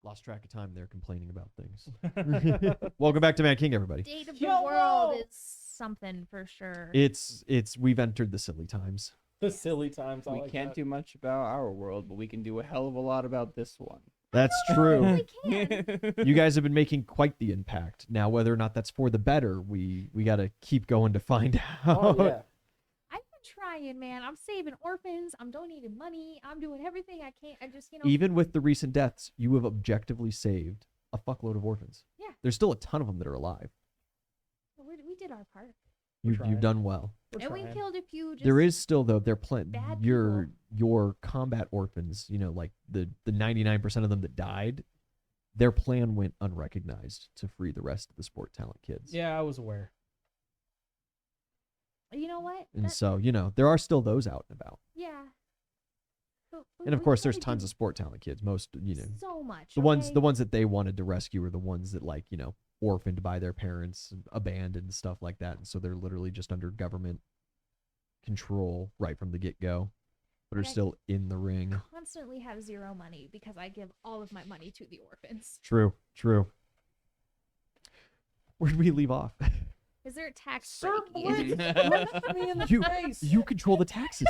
Lost track of time there complaining about things. Welcome back to Mad King, everybody. State of the world is something for sure. We've entered the silly times. The silly times. We can't do much about our world, but we can do a hell of a lot about this one. That's true. We can. You guys have been making quite the impact. Now, whether or not that's for the better, we got to keep going to find out. Oh, yeah. I've been trying, man. I'm saving orphans. I'm donating money. I'm doing everything I can. I just, Even with the recent deaths, you have objectively saved a fuckload of orphans. Yeah. There's still a ton of them that are alive. We did our part. You've done well. And we killed a few. Just There is still, though, bad your combat orphans, like the 99% of them that died, their plan went unrecognized to free the rest of the sport talent kids. Yeah, I was aware. You know what? And so, there are still those out and about. Yeah. And of course, there's tons of sport talent kids. Most, so much. the ones that they wanted to rescue are the ones that orphaned by their parents, abandoned and stuff like that. And so they're literally just under government control right from the get-go, but are still in the ring. Constantly have zero money because I give all of my money to the orphans. True. Where did we leave off? Is there a tax Sir break? Blitz, punch me in the face. You control the taxes.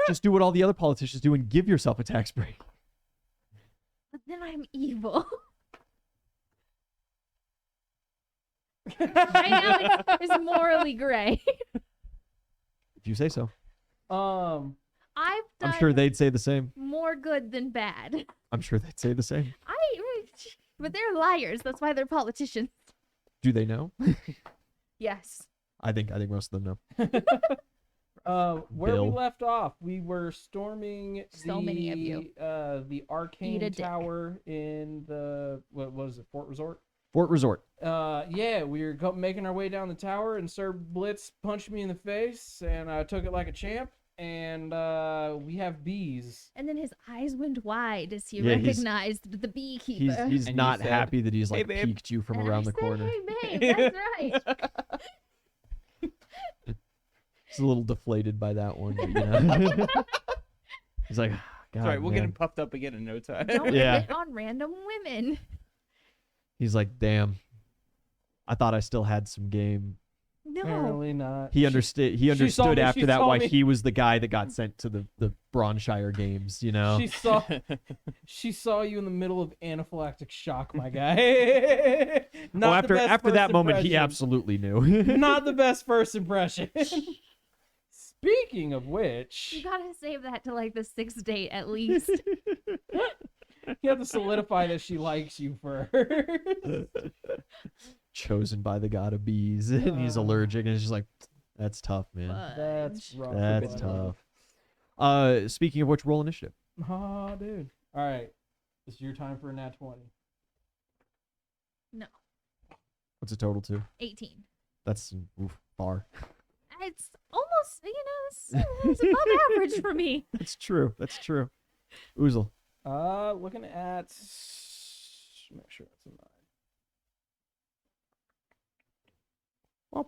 Just do what all the other politicians do and give yourself a tax break. But then I'm evil. Right now it's morally gray. If you say so. I've done I'm sure they'd say the same. more good than bad. I'm sure they'd say the same. But they're liars. That's why they're politicians. Do they know? Yes. I think most of them know. Where Bill. we left off, we were storming So many of you. The Eat Arcane a dick. Tower in the what was it, Fort Resort? Fort Resort. Yeah, we were making our way down the tower, and Sir Blitz punched me in the face, and I took it like a champ. And we have bees. And then his eyes went wide as he Yeah, recognized the beekeeper. He's And not you said, happy that he's "Hey, babe." peeked you from And around I the said, corner. Hey, babe, that's right. He's a little deflated by that one. But, he's like, God, Sorry, we'll get man." him puffed up again in no time. Don't Yeah. hit on random women. He's like, damn. I thought I still had some game. No. Apparently not. He understood. He saw understood me- after she that saw why me. he was the guy that got sent to the Bronze Shire games. She saw you in the middle of anaphylactic shock, my guy. Not the best after that first moment, he impression. absolutely knew. Not the best first impression. Speaking of You which, gotta save that to like the 6th date at least. you have to solidify that she likes you first. Chosen by the god of bees, and he's allergic, and it's just like, that's tough, man. That's rough. That's buddy. tough. Speaking of which, roll initiative. Oh, dude. All right. This is your time for a nat 20. No. What's the total to? 18. That's far. It's almost, it's above average for me. That's true. That's true. Oozle. Looking at. Make sure it's a 9.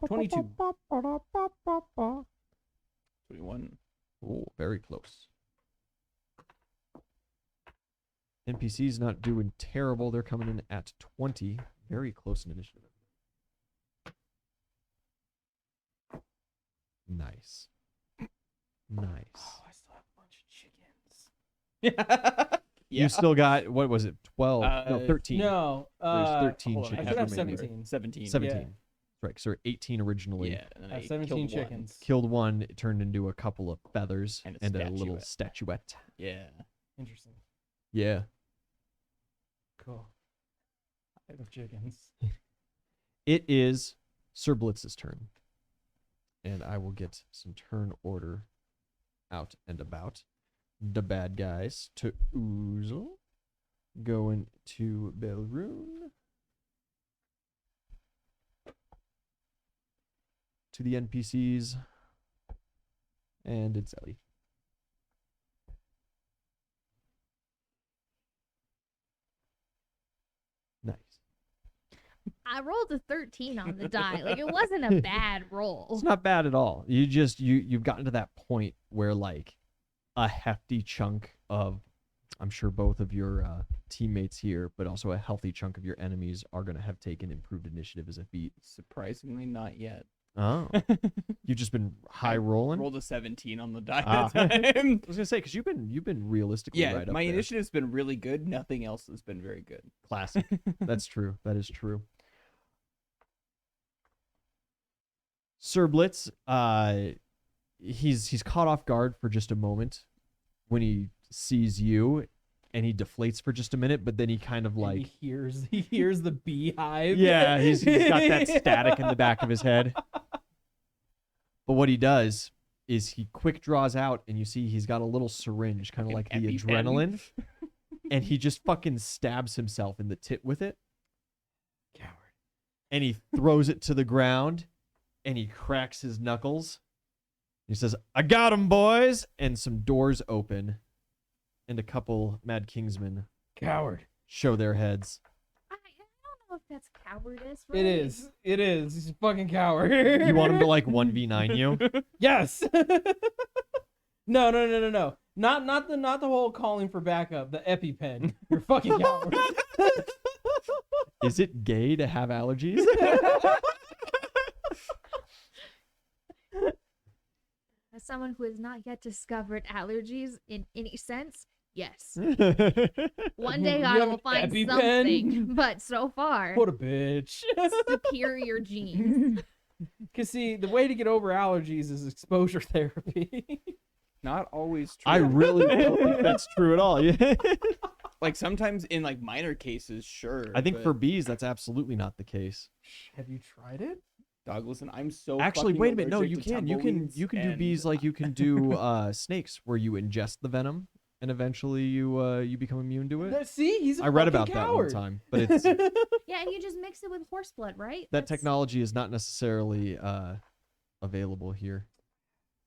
22. 21. Oh, very close. NPC's not doing terrible. They're coming in at 20. Very close in initiative. Nice. Nice. Oh, I still have a bunch of chickens. Yeah. You still got, what was it, 12? No, 13. No. There's 13 hold on, chickens. I should have remaining. 17. 17. 17. Yeah. Right, so 18 originally. Yeah. And then I have I 17 killed one. chickens. Killed one, it turned into a couple of feathers And a and a little statuette. statuette. Yeah. Interesting. Yeah. Cool. I love chickens. It is Sir Blitz's turn. And I will get some turn order out and about. The bad guys to Oozle. Going to Belrune. To the NPCs. And it's Ellie. Nice. I rolled a 13 on the die. Like, it wasn't a bad roll. It's not bad at all. You've gotten to that point where like a hefty chunk of I'm sure both of your teammates here, but also a healthy chunk of your enemies are going to have taken improved initiative as a feat. Surprisingly, not yet. Oh, you've just been high rolling. Rolled a 17 on the die Ah. that I time. was gonna say because you've been realistically Yeah, right up my there. initiative's been really good. Nothing else has been very good. Classic. That's true. That is true. Sir Blitz, he's caught off guard for just a moment when he sees you, and he deflates for just a minute, but then he kind of And like, he hears the beehive. yeah, he's got that static in the back of his head. But what he does is he quick draws out, and you see he's got a little syringe, kind of like Fucking the EpiPen. adrenaline, and he just fucking stabs himself in the tit with it. Coward. And he throws it to the ground, and he cracks his knuckles. He says, "I got him, boys!" And some doors open, and a couple Mad Kingsmen Coward. show their heads. I don't know if that's cowardice. It Right? is. It is. He's a fucking coward. You want him to like 1v9 you? Yes. No. Not the whole calling for backup. The EpiPen. You're a fucking coward. Is it gay to have allergies? As someone who has not yet discovered allergies in any sense, yes. One day You I have will find EpiPen? something, but so far, What a bitch. superior genes. Cause see, the way to get over allergies is exposure therapy. Not always true. I really don't think that's true at all. Yeah. like sometimes in like minor cases, sure. I think but for bees, that's absolutely not the case. Have you tried it? dog, listen, I'm so Actually, fucking wait a minute. No, allergic you to can. You can. tumbleweeds You can do and- bees like you can do snakes, where you ingest the venom and eventually you become immune to it. See, he's a I read fucking about that one coward. time, but it's Yeah, and you just mix it with horse blood, right? that technology is not necessarily available here.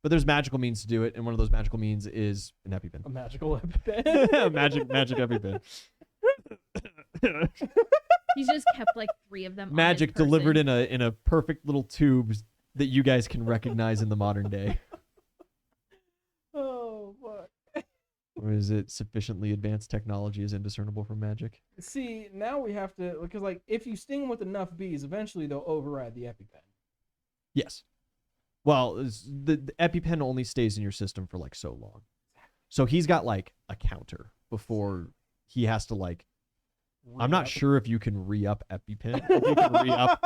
But there's magical means to do it, and one of those magical means is an A EpiPen. magical EpiPen. magic EpiPen. He's just kept like 3 of them. on Magic his person. delivered in a perfect little tube that you guys can recognize in the modern day. Oh, fuck. Or is it sufficiently advanced technology is indiscernible from magic? See, now we have to, because like if you sting them with enough bees, eventually they'll override the EpiPen. Yes. Well, the EpiPen only stays in your system for like so long. So he's got like a counter before he has to like. I'm not sure if you can re-up EpiPen. If you can re-up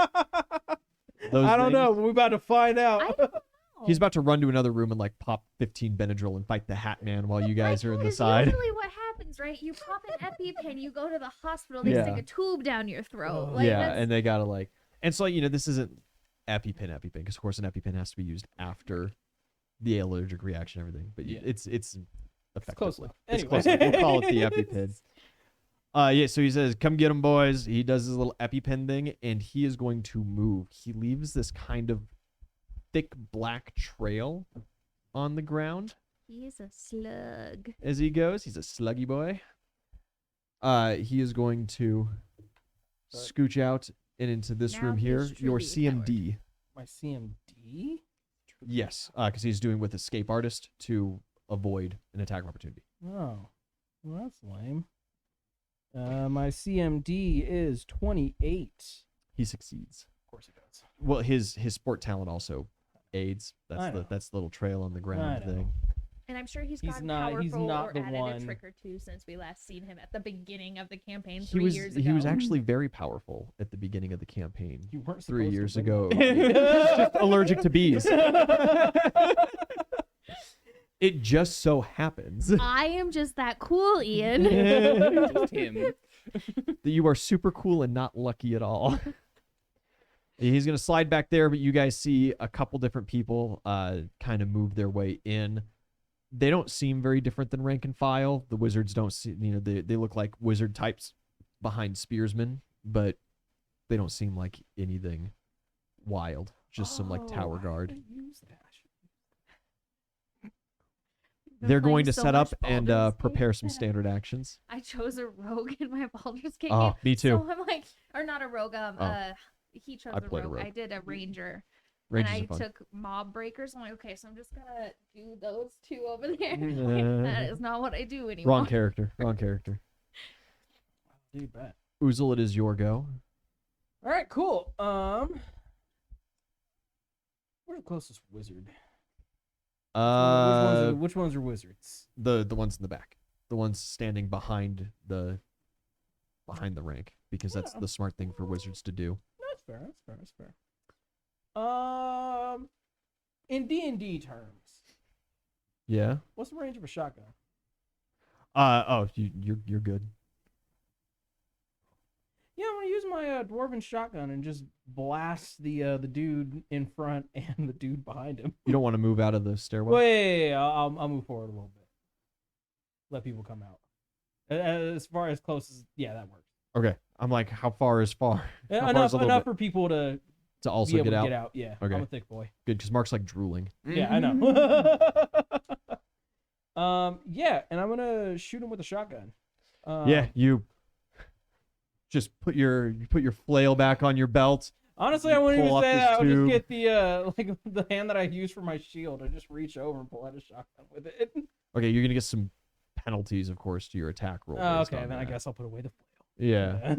those I don't know. things. But we're about to find I out. don't know. He's about to run to another room and like pop 15 Benadryl and fight the Hat Man while you guys are in the It's side. usually what happens, right? You pop an EpiPen, you go to the hospital, they Yeah. stick a tube down your throat. Oh. Like, Yeah, that's- and they gotta like, and so this isn't EpiPen, because of course an EpiPen has to be used after the allergic reaction, and everything. But Yeah. it's It's effectively close enough. It's Anyway. close enough. We'll call it the EpiPen. Yeah. So he says, "Come get him, boys." He does his little EpiPen thing, and he is going to move. He leaves this kind of thick black trail on the ground He's a slug. as he goes. He's a sluggy boy. He is going to scooch out and into this Now room he's here. Your truly a coward. CMD. My CMD? Yes, because he's doing with escape artist to avoid an attack of opportunity. Oh. Well, that's lame. My CMD is 28. He succeeds. Of course he does. Well, his sport talent also aids. I That's know. the little trail on the I ground know. thing. And I'm sure he's He's gotten not- he's powerful not or the added one. a trick or two since we last seen him at the beginning of the campaign He 3 was years ago. he was actually very powerful at the beginning of the campaign. You weren't 3 supposed years to ago. bring He's that. just allergic to bees. It just so happens that I am just that cool, Ian. Just him. you are super cool and not lucky at all. He's going to slide back there, but you guys see a couple different people kind of move their way in. They don't seem very different than rank and file. The wizards don't see, they look like wizard types behind spearsmen, but they don't seem like anything wild. Just some like tower I guard. didn't use that. Been They're playing going to so set much up and Baldur's Gate prepare some that standard actions. I chose a rogue in my Baldur's Gate Oh, game. me too. So I'm like, or not a rogue. Oh. He chose I a played a rogue. I rogue. did a ranger. Ranges and I are fun. took mob breakers. I'm like, okay, so I'm just gonna do those two over there. Uh, That is not what I do anymore. Wrong character. Wrong character. Dude, bet. Oozle, it is your go. All right, cool. Where's the closest wizard? Which ones are wizards? The ones in the back, the ones standing behind the rank, because that's Yeah. the smart thing for wizards to do. That's fair. That's fair. In D&D terms, Yeah. what's the range of a shotgun? You're good. Yeah, I'm gonna use my dwarven shotgun and just blast the dude in front and the dude behind him. You don't want to move out of the stairwell. Wait, I'll move forward a little bit. Let people come out. As far as close as that works. Okay. I'm like, how far is far? How far is a little Enough bit? for people to To also be able get to out. get out. Yeah, Okay. I'm a thick boy. Good, because Mark's like drooling. Yeah, I know. Yeah, and I'm gonna shoot him with a shotgun. Yeah, you just put your flail back on your belt. Honestly, I wouldn't pull even up say this that. I would tube. just get the like the hand that I use for my shield. I just reach over and pull out a shotgun with it. Okay, you're gonna get some penalties, of course, to your attack roll. Oh, based okay, on then I that. guess I'll put away the flail. Yeah. I'm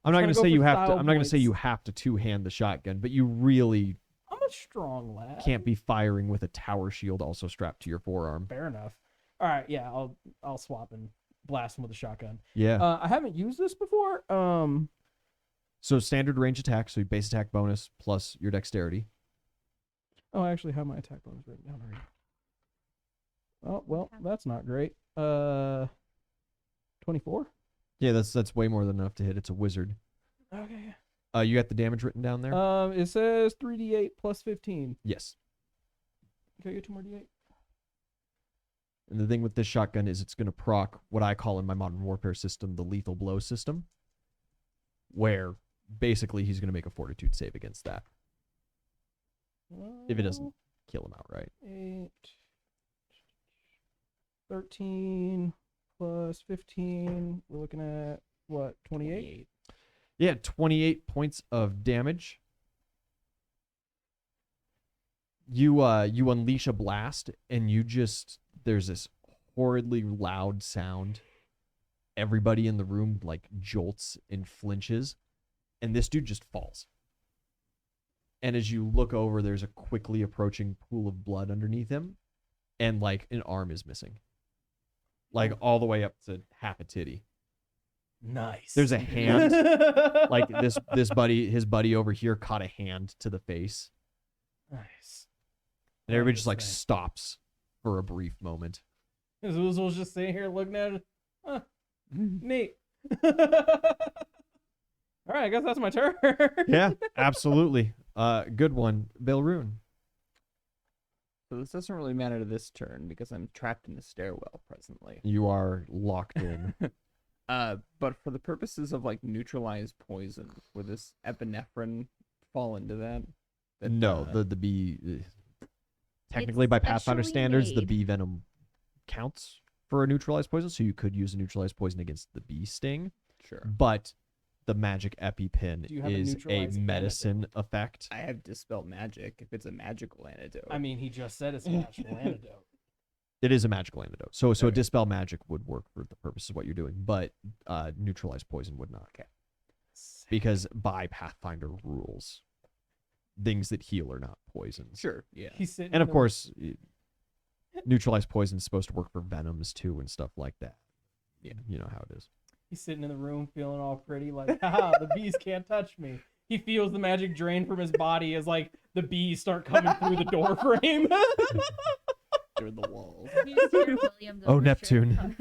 I'm not Trying gonna to go say you for have to. style I'm not gonna say points. you have to two-hand the shotgun, but you really a strong lad. can't be firing with a tower shield also strapped to your forearm. Fair enough. All right, yeah, I'll swap and blast him with a shotgun. Yeah. I haven't used this before. So standard range attack, so your base attack bonus plus your dexterity. Oh, I actually have my attack bonus written down already. Oh well, that's not great. 24. Yeah, that's way more than enough to hit. It's a wizard. Okay. You got the damage written down there? It says 3d8 plus 15. Yes. Can I get 2 more d8? And the thing with this shotgun is it's going to proc what I call in my modern warfare system the lethal blow system, where basically he's going to make a fortitude save against that if it doesn't kill him outright. 8, 13 plus 15. We're looking at what? 28. Yeah, 28 points of damage. You unleash a blast, and there's this horridly loud sound. Everybody in the room like jolts and flinches, and this dude just falls. And as you look over, there's a quickly approaching pool of blood underneath him, and like an arm is missing, like all the way up to half a titty. Nice. There's a hand, like his buddy over here caught a hand to the face. Nice. And everybody just Nice, like nice. stops for a brief moment. Zoozle's just sitting here looking at it. Huh, neat. All right, I guess that's my turn. Yeah, absolutely. Good one, Bill Rune. So this doesn't really matter this turn because I'm trapped in a stairwell presently. You are locked in. But for the purposes of like neutralized poison, would this epinephrine fall into that? No, the bee. Technically, by Pathfinder specially standards, the made. bee venom counts for a neutralized poison, so you could use a neutralized poison against the bee sting. Sure. But the magic EpiPen Do you have a is a neutralizing medicine effect. I have dispel magic if it's a magical antidote. I mean, he just said it's a natural antidote. It is a magical antidote. So a Okay. dispel magic would work for the purpose of what you're doing, but neutralized poison would not. Okay. Because by Pathfinder rules, things that heal are not poisons. Sure. Yeah. He's sitting. And in of the- course, neutralized poison is supposed to work for venoms too and stuff like that. Yeah. You know how it is. he's sitting in the room feeling all pretty, like, haha, the bees can't touch me. He feels the magic drain from his body as like the bees start coming through the door frame. Through the walls. He's Sir William's Oh, overture. Neptune.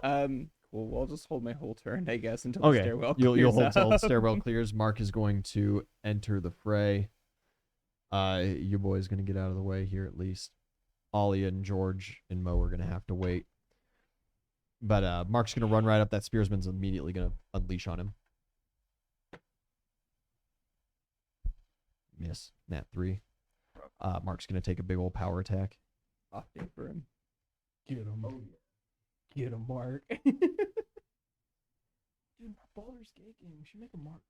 Cool. Well, I'll just hold my whole turn, I guess, until the Okay, stairwell you'll clears hold till the up. stairwell clears. Mark is going to enter the fray. Your boy's going to get out of the way here at least. Ollie and George and Mo are going to have to wait. But Mark's going to run right up. That spearsman's immediately going to unleash on him. Miss. Nat 3. Mark's going to take a big old power attack. Off day for him. Get him. Oh, yeah. Get him, Mark. Dude, my Baldur's Gate game. We should make a Mark.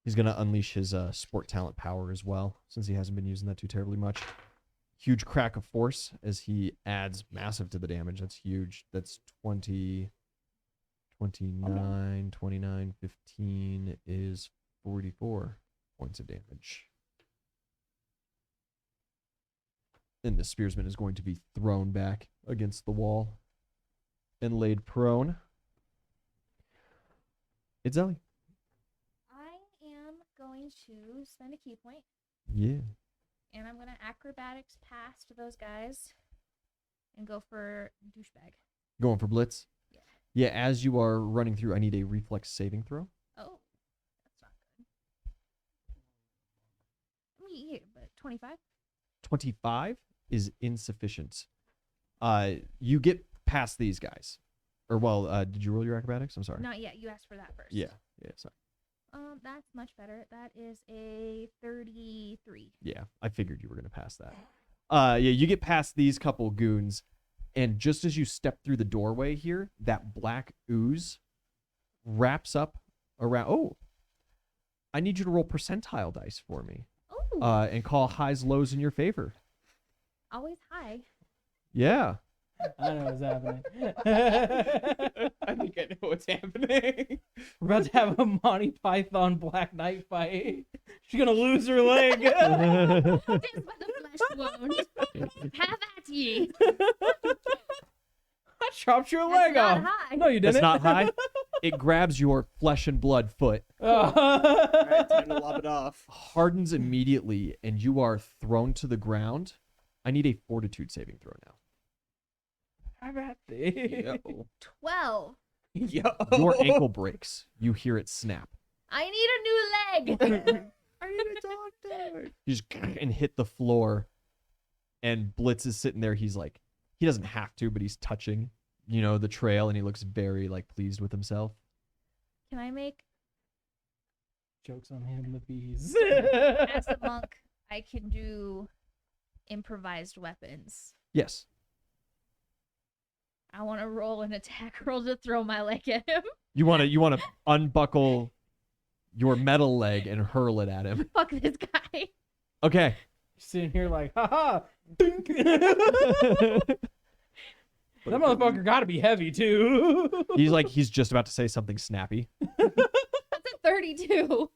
He's going to unleash his sport talent power as well, since he hasn't been using that too terribly much. Huge crack of force as he adds massive to the damage. That's huge. That's 20, 29, 29, 15 is 44 points of damage. And the spearsman is going to be thrown back against the wall and laid prone. It's Ellie. I am going to spend a key point, Yeah. and I'm gonna acrobatics past those guys, and go for douchebag. Going for Blitz? Yeah. Yeah, as you are running through, I need a reflex saving throw. Oh, that's not good. I mean, yeah, but 25. 25 is insufficient. You get past these guys. Or, well, did you roll your acrobatics? I'm sorry. Not yet. You asked for that first. Yeah, sorry. That's much better. That is a 33. Yeah, I figured you were going to pass that. Yeah, you get past these couple goons, and just as you step through the doorway here, that black ooze wraps up around... Oh! I need you to roll percentile dice for me. Oh, And call highs, lows in your favor. always high. Yeah. I know what's happening. I think I know what's happening. We're about to have a Monty Python Black Knight fight. She's gonna lose her leg. This by the flesh wound. Have at ye. I chopped your That's leg not off. high. No, you didn't. That's not high. It grabs your flesh and blood foot, Alright, time to lob it off. hardens immediately, and you are thrown to the ground. I need a fortitude saving throw now. Have at thee. Yo. 12. Yo. Your ankle breaks. You hear it snap. I need a new leg. I need a doctor. You just and hit the floor, and Blitz is sitting there. He's like, he doesn't have to, but he's touching, the trail, and he looks very pleased with himself. Can I make, Jokes on him, the bees. as a monk, I can do improvised weapons. Yes. I want to roll an attack roll to throw my leg at him. You want to unbuckle your metal leg and hurl it at him. Fuck this guy. Okay. Sitting here like, haha. Dink. That motherfucker gotta be heavy too. He's just about to say something snappy. That's a 32.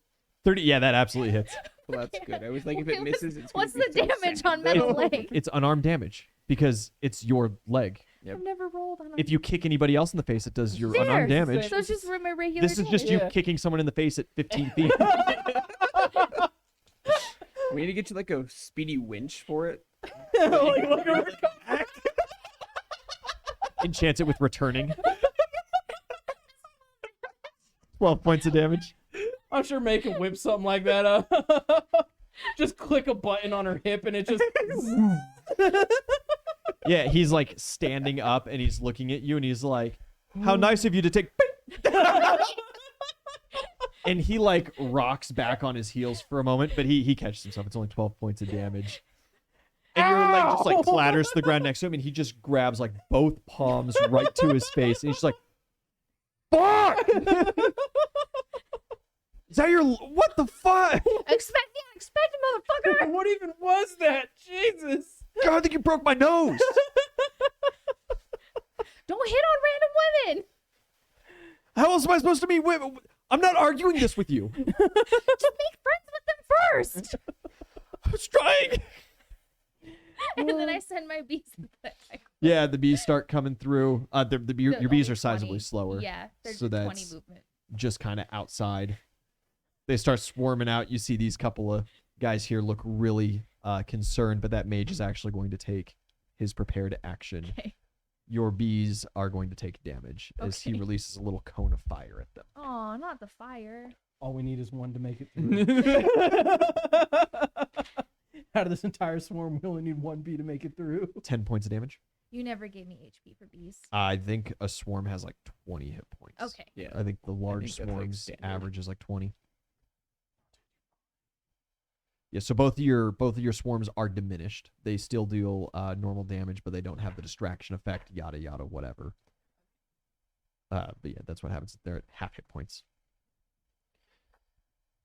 30. Yeah, that absolutely hits. Well, that's good. I was like, if Wait, it misses, it's gonna What's be the so damage sad. on metal leg? It's unarmed damage because it's your leg. Yep. I've never rolled on a... If you kick anybody else in the face, it does your There. unarmed damage. So it's just my regular This is just damage. you kicking someone in the face at 15 feet. We need to get you like a speedy winch for it. Like, look over back. Enchant it with returning. 12 points of damage. I'm sure May can whip something like that up. Just click a button on her hip and it just. Yeah, he's like standing up and he's looking at you and he's like, how nice of you to take. And he like rocks back on his heels for a moment, but he catches himself. It's only 12 points of damage. And your leg just like clatters to the ground next to him and he just grabs like both palms right to his face and he's just like, fuck! Is that your, what the fuck? Expect motherfucker. What even was that? Jesus. God, I think you broke my nose. Don't hit on random women. How else am I supposed to meet women? I'm not arguing this with you. Just make friends with them first. I was trying. And then I send my bees. Yeah, the bees start coming through. Your bees are sizably slower. Yeah, they're So 20 that's- movement. Just kind of outside. They start swarming out. You see these couple of guys here look really concerned, but that mage is actually going to take his prepared action. Okay. Your bees are going to take damage as he Okay. releases a little cone of fire at them. Oh, not the fire. All we need is one to make it through. Out of this entire swarm, we only need one bee to make it through. 10 points of damage. You never gave me HP for bees. I think a swarm has like 20 hit points. Okay. Yeah. I think the large think that's, like, swarms standard. average is like 20. Yeah, so both of your swarms are diminished. They still deal normal damage, but they don't have the distraction effect. Yada yada, whatever. But yeah, that's what happens. They're at half hit points.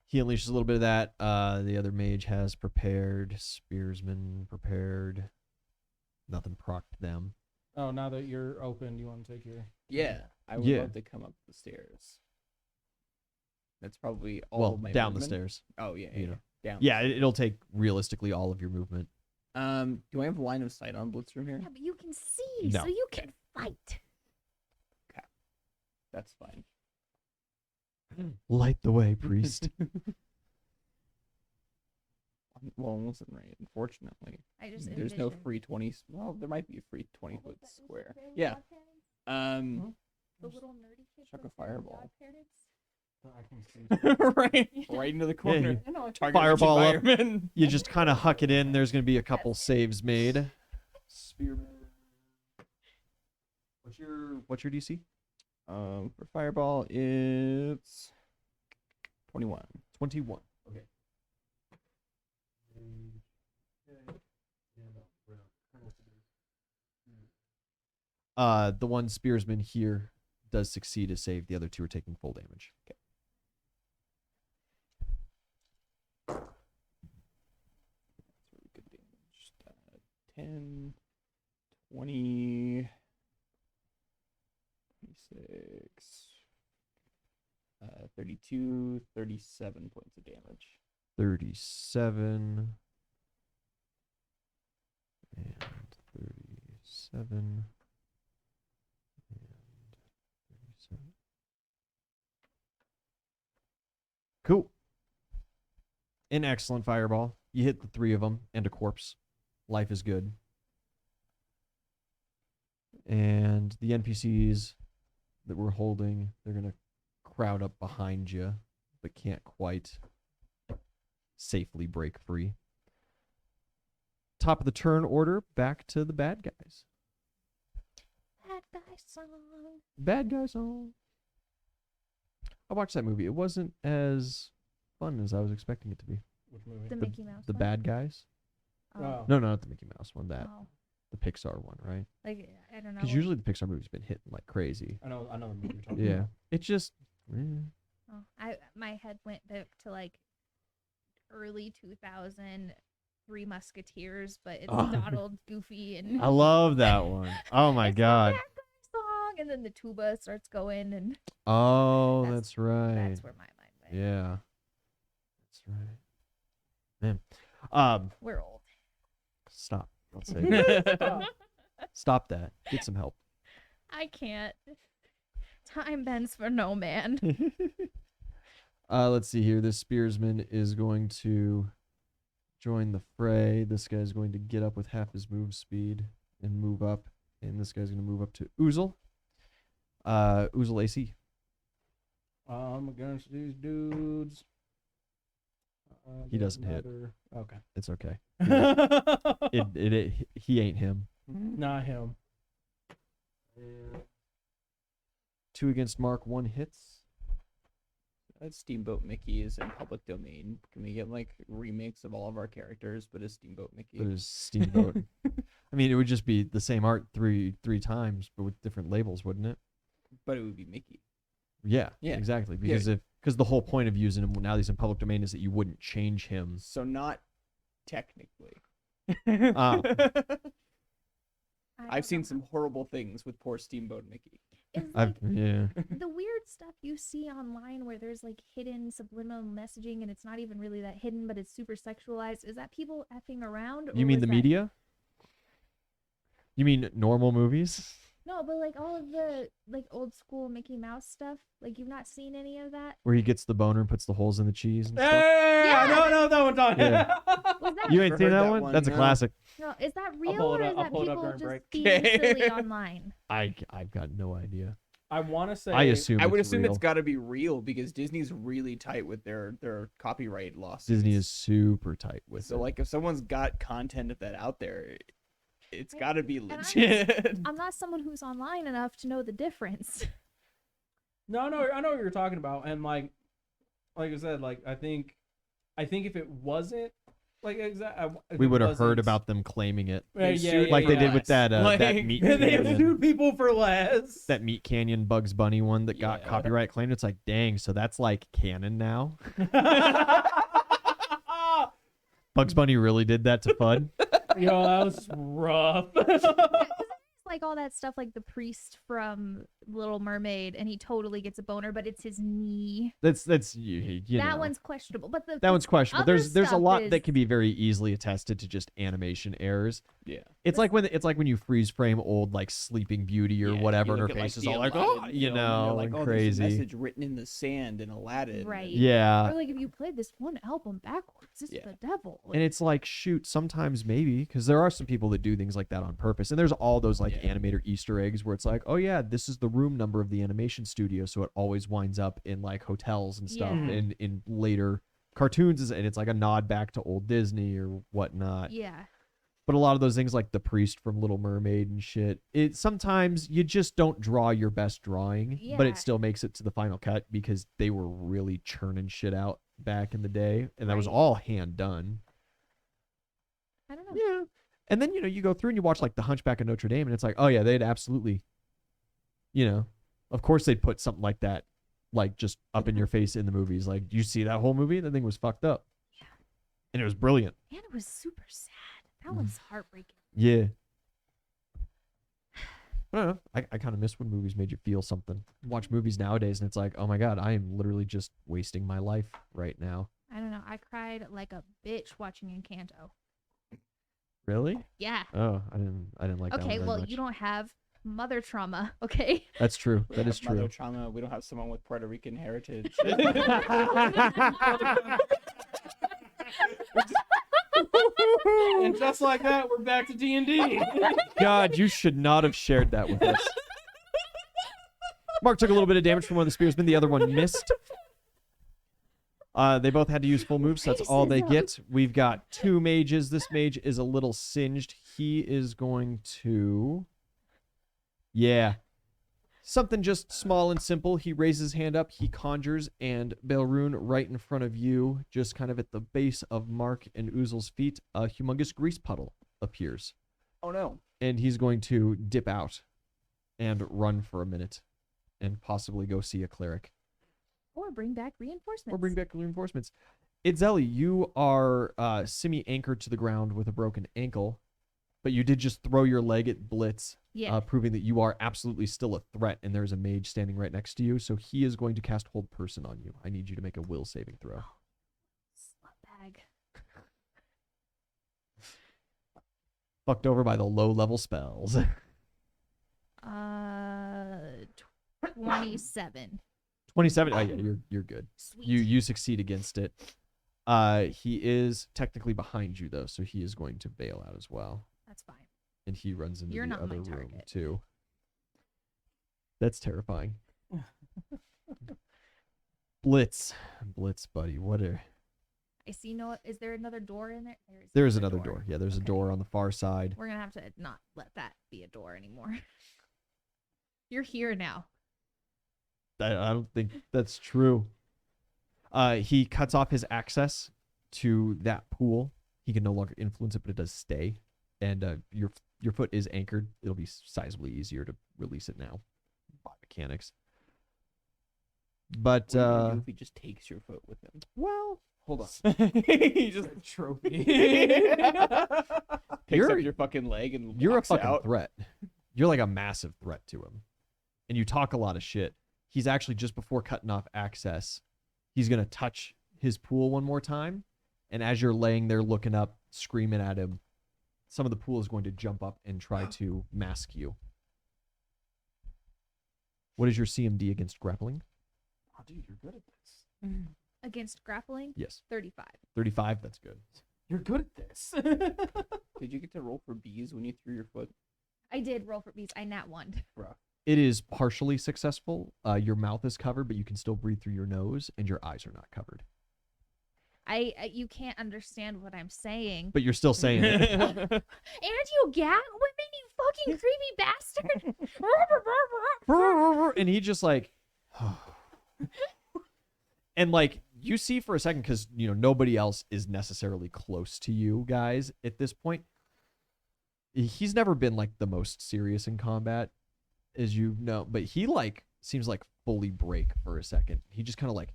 He unleashes a little bit of that. The other mage has prepared. Spearsman prepared. Nothing procced them. Oh, now that you're open, you want to take your... Yeah, I would Yeah. love to come up the stairs. That's probably all of my down the movement. stairs. Oh yeah, You know. down. Yeah, it'll take realistically all of your movement. Do I have line of sight on Blitz from here? Yeah, but you can see, No. so you can fight. That's fine. Light the way, priest. Well, it wasn't right, unfortunately. I just There's no envision- free 20. Well, there might be a free 20-foot That was square. very Yeah. godparents, The Just little nerdy kids. chuck with a very fireball. godparents. I can see. right into the corner. you- I know, it's Target Fireball up. environment. You just kind of huck it in. There's going to be a couple saves made. Spearman. What's your DC? For fireball, it's 21. 21. Okay. The one spearsman here does succeed a save. The other two are taking full damage. Okay. That's really good damage. 10, 20, 26, 32, 37 points of damage. 37 and 37 and 37. Cool. An excellent fireball. You hit the three of them and a corpse. Life is good. And the NPCs that we're holding, they're going to crowd up behind you, but can't quite safely break free. Top of the turn order, back to the bad guys. Bad guy song. Bad guy song. I watched that movie. It wasn't as fun as I was expecting it to be. Which movie? The Mickey Mouse. The one? bad guys? Oh. No, not the Mickey Mouse one. That Oh. the Pixar one, right? Like I don't know. Because usually the Pixar movie's been hitting like crazy. I know the movie you're talking Yeah, about. it just. Oh, my head went back to like early 2000 Three Musketeers, but it's Oh. Donald, Goofy, and I love that one. Oh my it's the god. bad guy song, and then the tuba starts going, and Oh, That's- that's right. that's where my mind went. Yeah. That's right. Man. We're old. Stop. I'll say Oh, stop that. Get some help. I can't. Time bends for no man. Let's see here. This spearsman is going to join the fray. This guy's going to get up with half his move speed and move up. And this guy's going to move up to Oozle. Oozle AC. I'm against these dudes. He doesn't hit. Okay. It's okay. He ain't him. Not him. 2 against Mark, 1 hits. That Steamboat Mickey is in public domain. Can we get like remakes of all of our characters, but as Steamboat Mickey? But it's Steamboat. I mean, it would just be the same art three times, but with different labels, wouldn't it? But it would be Mickey. Yeah, Yeah. exactly. Yeah. Because the whole point of using him now that he's in public domain is that you wouldn't change him. So not technically. Ah. I I've don't seen know. some horrible things with poor Steamboat Mickey. Is I've like yeah. the weird stuff you see online where there's like hidden subliminal messaging and it's not even really that hidden, but it's super sexualized. Is that people effing around? You or mean was the that- media? You mean normal movies? No, but like all of the like old school Mickey Mouse stuff. Like you've not seen any of that. Where he gets the boner and puts the holes in the cheese and stuff? Hey, Yeah. I know that one talking. Yeah. Was that You ain't Never seen heard that that one? one, That's a no. classic. no? Is that real pull it or up- is I'll that pull it up people during just break. being silly online? I've got no idea. I want to say. I assume I would it's assume real. it's got to be real because Disney's really tight with their copyright lawsuits. Disney is super tight with So it. like if someone's got content of that out there, it's Right. got to be And I'm- legit. I'm not someone who's online enough to know the difference. No, I know what you're talking about, and like I said, like I think if it wasn't Like exactly. We would have heard about them claiming it, Yeah, like they yeah. did with that Like, that meat they have canyon, sued people for less. that Meat Canyon Bugs Bunny one that got Yeah. copyright claimed. It's like, dang, so that's like canon now. Bugs Bunny really did that to Fudd. Yo, that was rough. Like all that stuff, like the priest from Little Mermaid, and he totally gets a boner, but it's his knee. That's you That know. one's questionable, but That one's questionable. other There's a stuff lot is- that can be very easily attested to just animation errors. Yeah. It's like when you freeze frame old like Sleeping Beauty or Yeah, whatever, you and her look at, face is the all like, Aladdin oh, film, you and know, you're like, and oh, there's a crazy. message written in the sand in Aladdin. Right. Yeah. Or like if you played this one album backwards, it's Yeah. the devil. And it's like, shoot, sometimes maybe, because there are some people that do things like that on purpose. And there's all those like Yeah. animator Easter eggs where it's like, oh yeah, this is the room number of the animation studio, so it always winds up in like hotels and stuff, Yeah. and in later cartoons, and it's like a nod back to old Disney or whatnot. yeah. But a lot of those things, like the priest from Little Mermaid and shit, it sometimes you just don't draw your best drawing, but Yeah. it still makes it to the final cut because they were really churning shit out back in the day, and that was Right. all hand done. I don't know. Yeah. And then, you go through and you watch like The Hunchback of Notre Dame, and it's like, oh yeah, they'd absolutely, of course they'd put something like that, like just up in your face in the movies. Like, you see that whole movie? That thing was fucked up. Yeah. And it was brilliant. And it was super sad. That Mhm. one's heartbreaking. Yeah. I don't know. I kind of miss when movies made you feel something. Watch movies nowadays, and it's like, oh my God, I am literally just wasting my life right now. I don't know. I cried like a bitch watching Encanto. Really? Yeah. Oh, I didn't like that one Okay, very well, much. you don't have mother trauma, okay? That's true. We That don't is have mother true. trauma. We don't have someone with Puerto Rican heritage. And just like that, we're back to D&D. God, you should not have shared that with us. Mark took a little bit of damage from one of the spearsmen. The other one missed. They both had to use full moves, so that's all they get. We've got 2 mages. This mage is a little singed. He is going to... Yeah. Something just small and simple. He raises his hand up, he conjures, and Belrune, right in front of you, just kind of at the base of Mark and Oozle's feet, a humongous grease puddle appears. Oh no. And he's going to dip out and run for a minute and possibly go see a cleric. Or bring back reinforcements. Or bring back reinforcements. Idzeli, you are semi-anchored to the ground with a broken ankle, but you did just throw your leg at Blitz, Yeah. proving that you are absolutely still a threat, and there's a mage standing right next to you, so he is going to cast Hold Person on you. I need you to make a will saving throw. Slut bag. Fucked over by the low-level spells. 27. 27. Oh yeah, you're good. Sweet. You succeed against it. He is technically behind you though, so he is going to bail out as well. That's fine. And he runs into You're the not other my room target. too. That's terrifying. Blitz, buddy. What are? I see no. Is there another door in there? There is another door. Yeah, there's a Okay. door on the far side. We're gonna have to not let that be a door anymore. You're here now. I don't think that's true. He cuts off his access to that pool. He can no longer influence it, but it does stay. And your foot is anchored. It'll be sizably easier to release it now by mechanics. But What are you gonna do if he just takes your foot with him? well, Hold on. He's just a trophy. Picks You're- up your fucking leg and you're a walks fucking out. threat. You're like a massive threat to him. And you talk a lot of shit. He's actually, just before cutting off access, he's going to touch his pool one more time. And as you're laying there looking up, screaming at him, some of the pool is going to jump up and try to mask you. What is your CMD against grappling? Oh, dude, you're good at this. Against grappling, Yes. 35. 35, that's good. You're good at this. Did you get to roll for bees when you threw your foot? I did roll for beats. I nat one. It is partially successful. Your mouth is covered, but you can still breathe through your nose, and your eyes are not covered. You can't understand what I'm saying. But you're still saying it. And you gag women, you fucking creepy bastard! And he just like and like you see for a second, because nobody else is necessarily close to you guys at this point. He's never been like the most serious in combat, as you know, but he like seems like fully break for a second. He just kind of like,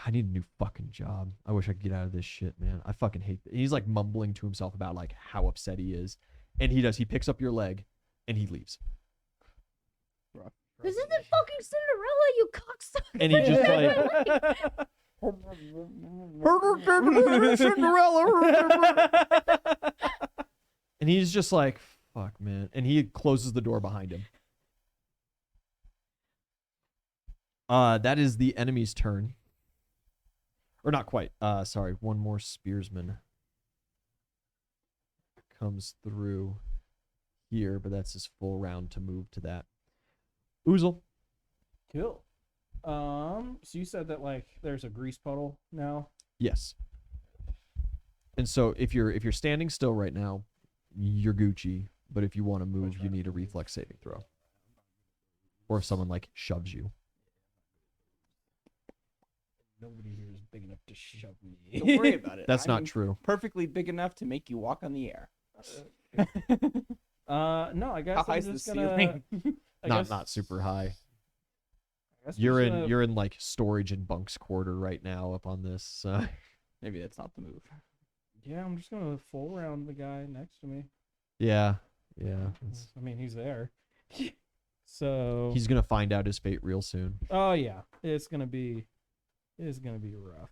I need a new fucking job. I wish I could get out of this shit, man. I fucking hate it. He's like mumbling to himself about like how upset he is, and he picks up your leg, and he leaves. This isn't fucking Cinderella, you cocksucker. And he just like Cinderella. And he's just like, fuck, man. And he closes the door behind him. That is the enemy's turn. Or not quite. Sorry, one more spearsman comes through here, but that's his full round to move to that. Oozle. Cool. So you said that like there's a grease puddle now. Yes. And so if you're standing still right now, you're Gucci. But if you want to move, you need a reflex saving throw. Or if someone like shoves you. Nobody here is big enough to shove me. Don't worry about it. That's not I'm true. Perfectly big enough to make you walk on the air. No, I guess How I'm high's the just gonna. ceiling? Not super high. I guess You're I'm in just gonna- you're in like storage and bunks quarter right now up on this. Maybe that's not the move. Yeah, I'm just gonna full round the guy next to me. Yeah. It's- I mean, he's there. So He's gonna find out his fate real soon. Oh yeah, it's gonna be rough.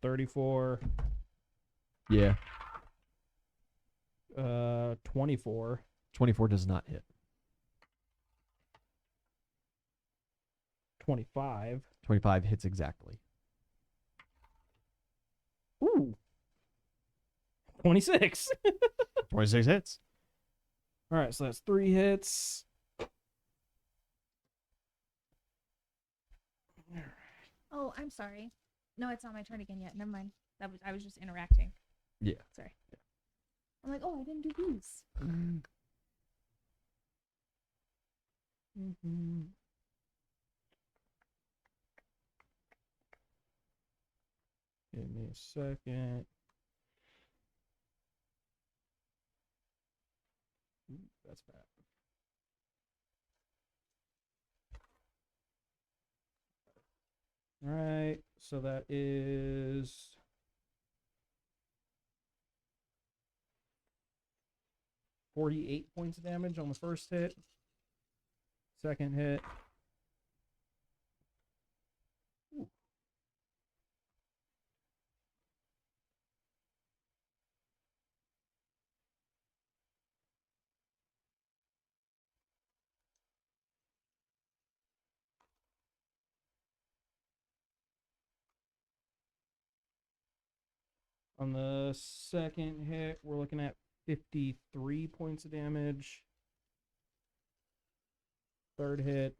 34, Yeah. 24, 24 does not hit. 25. 25 hits exactly. Ooh. 26. 26 hits. All right, so that's 3 hits. Oh, I'm sorry. No, it's not my turn again yet. Never mind. I was just interacting. Yeah. Sorry. I'm like, oh, I didn't do these. Give me a second. Ooh, that's bad. All right, so that is 48 points of damage on the first hit. Second hit. Ooh. On the second hit, we're looking at 53 points of damage. Third hit.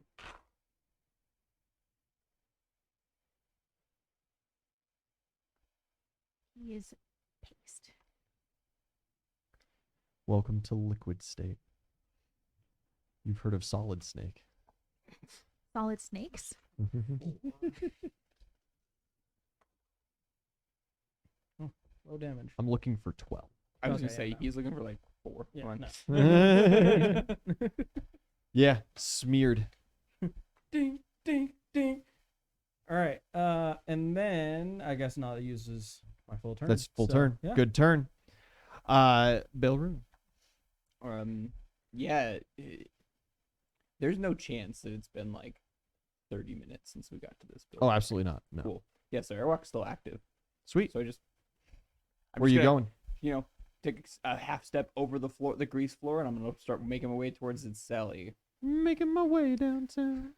He is paste. Welcome to liquid state. You've heard of solid snake. Solid snakes. Low damage. I'm looking for 12. I was Okay, gonna say yeah, no. he's looking for like 4. Yeah, Come on. no. Yeah, smeared. Ding, ding, ding. All right. And then I guess now it uses my full turn. That's full so, turn. Yeah. Good turn. Belrune. Yeah. There's no chance that it's been like 30 minutes since we got to this building. Oh, absolutely not. No. Cool. Yeah, so Airwalk's still active. Sweet. So I'm Where just you gonna, going? You know, take a half step over the floor, the grease floor, and I'm gonna start making my way towards its celly. Making my way downtown.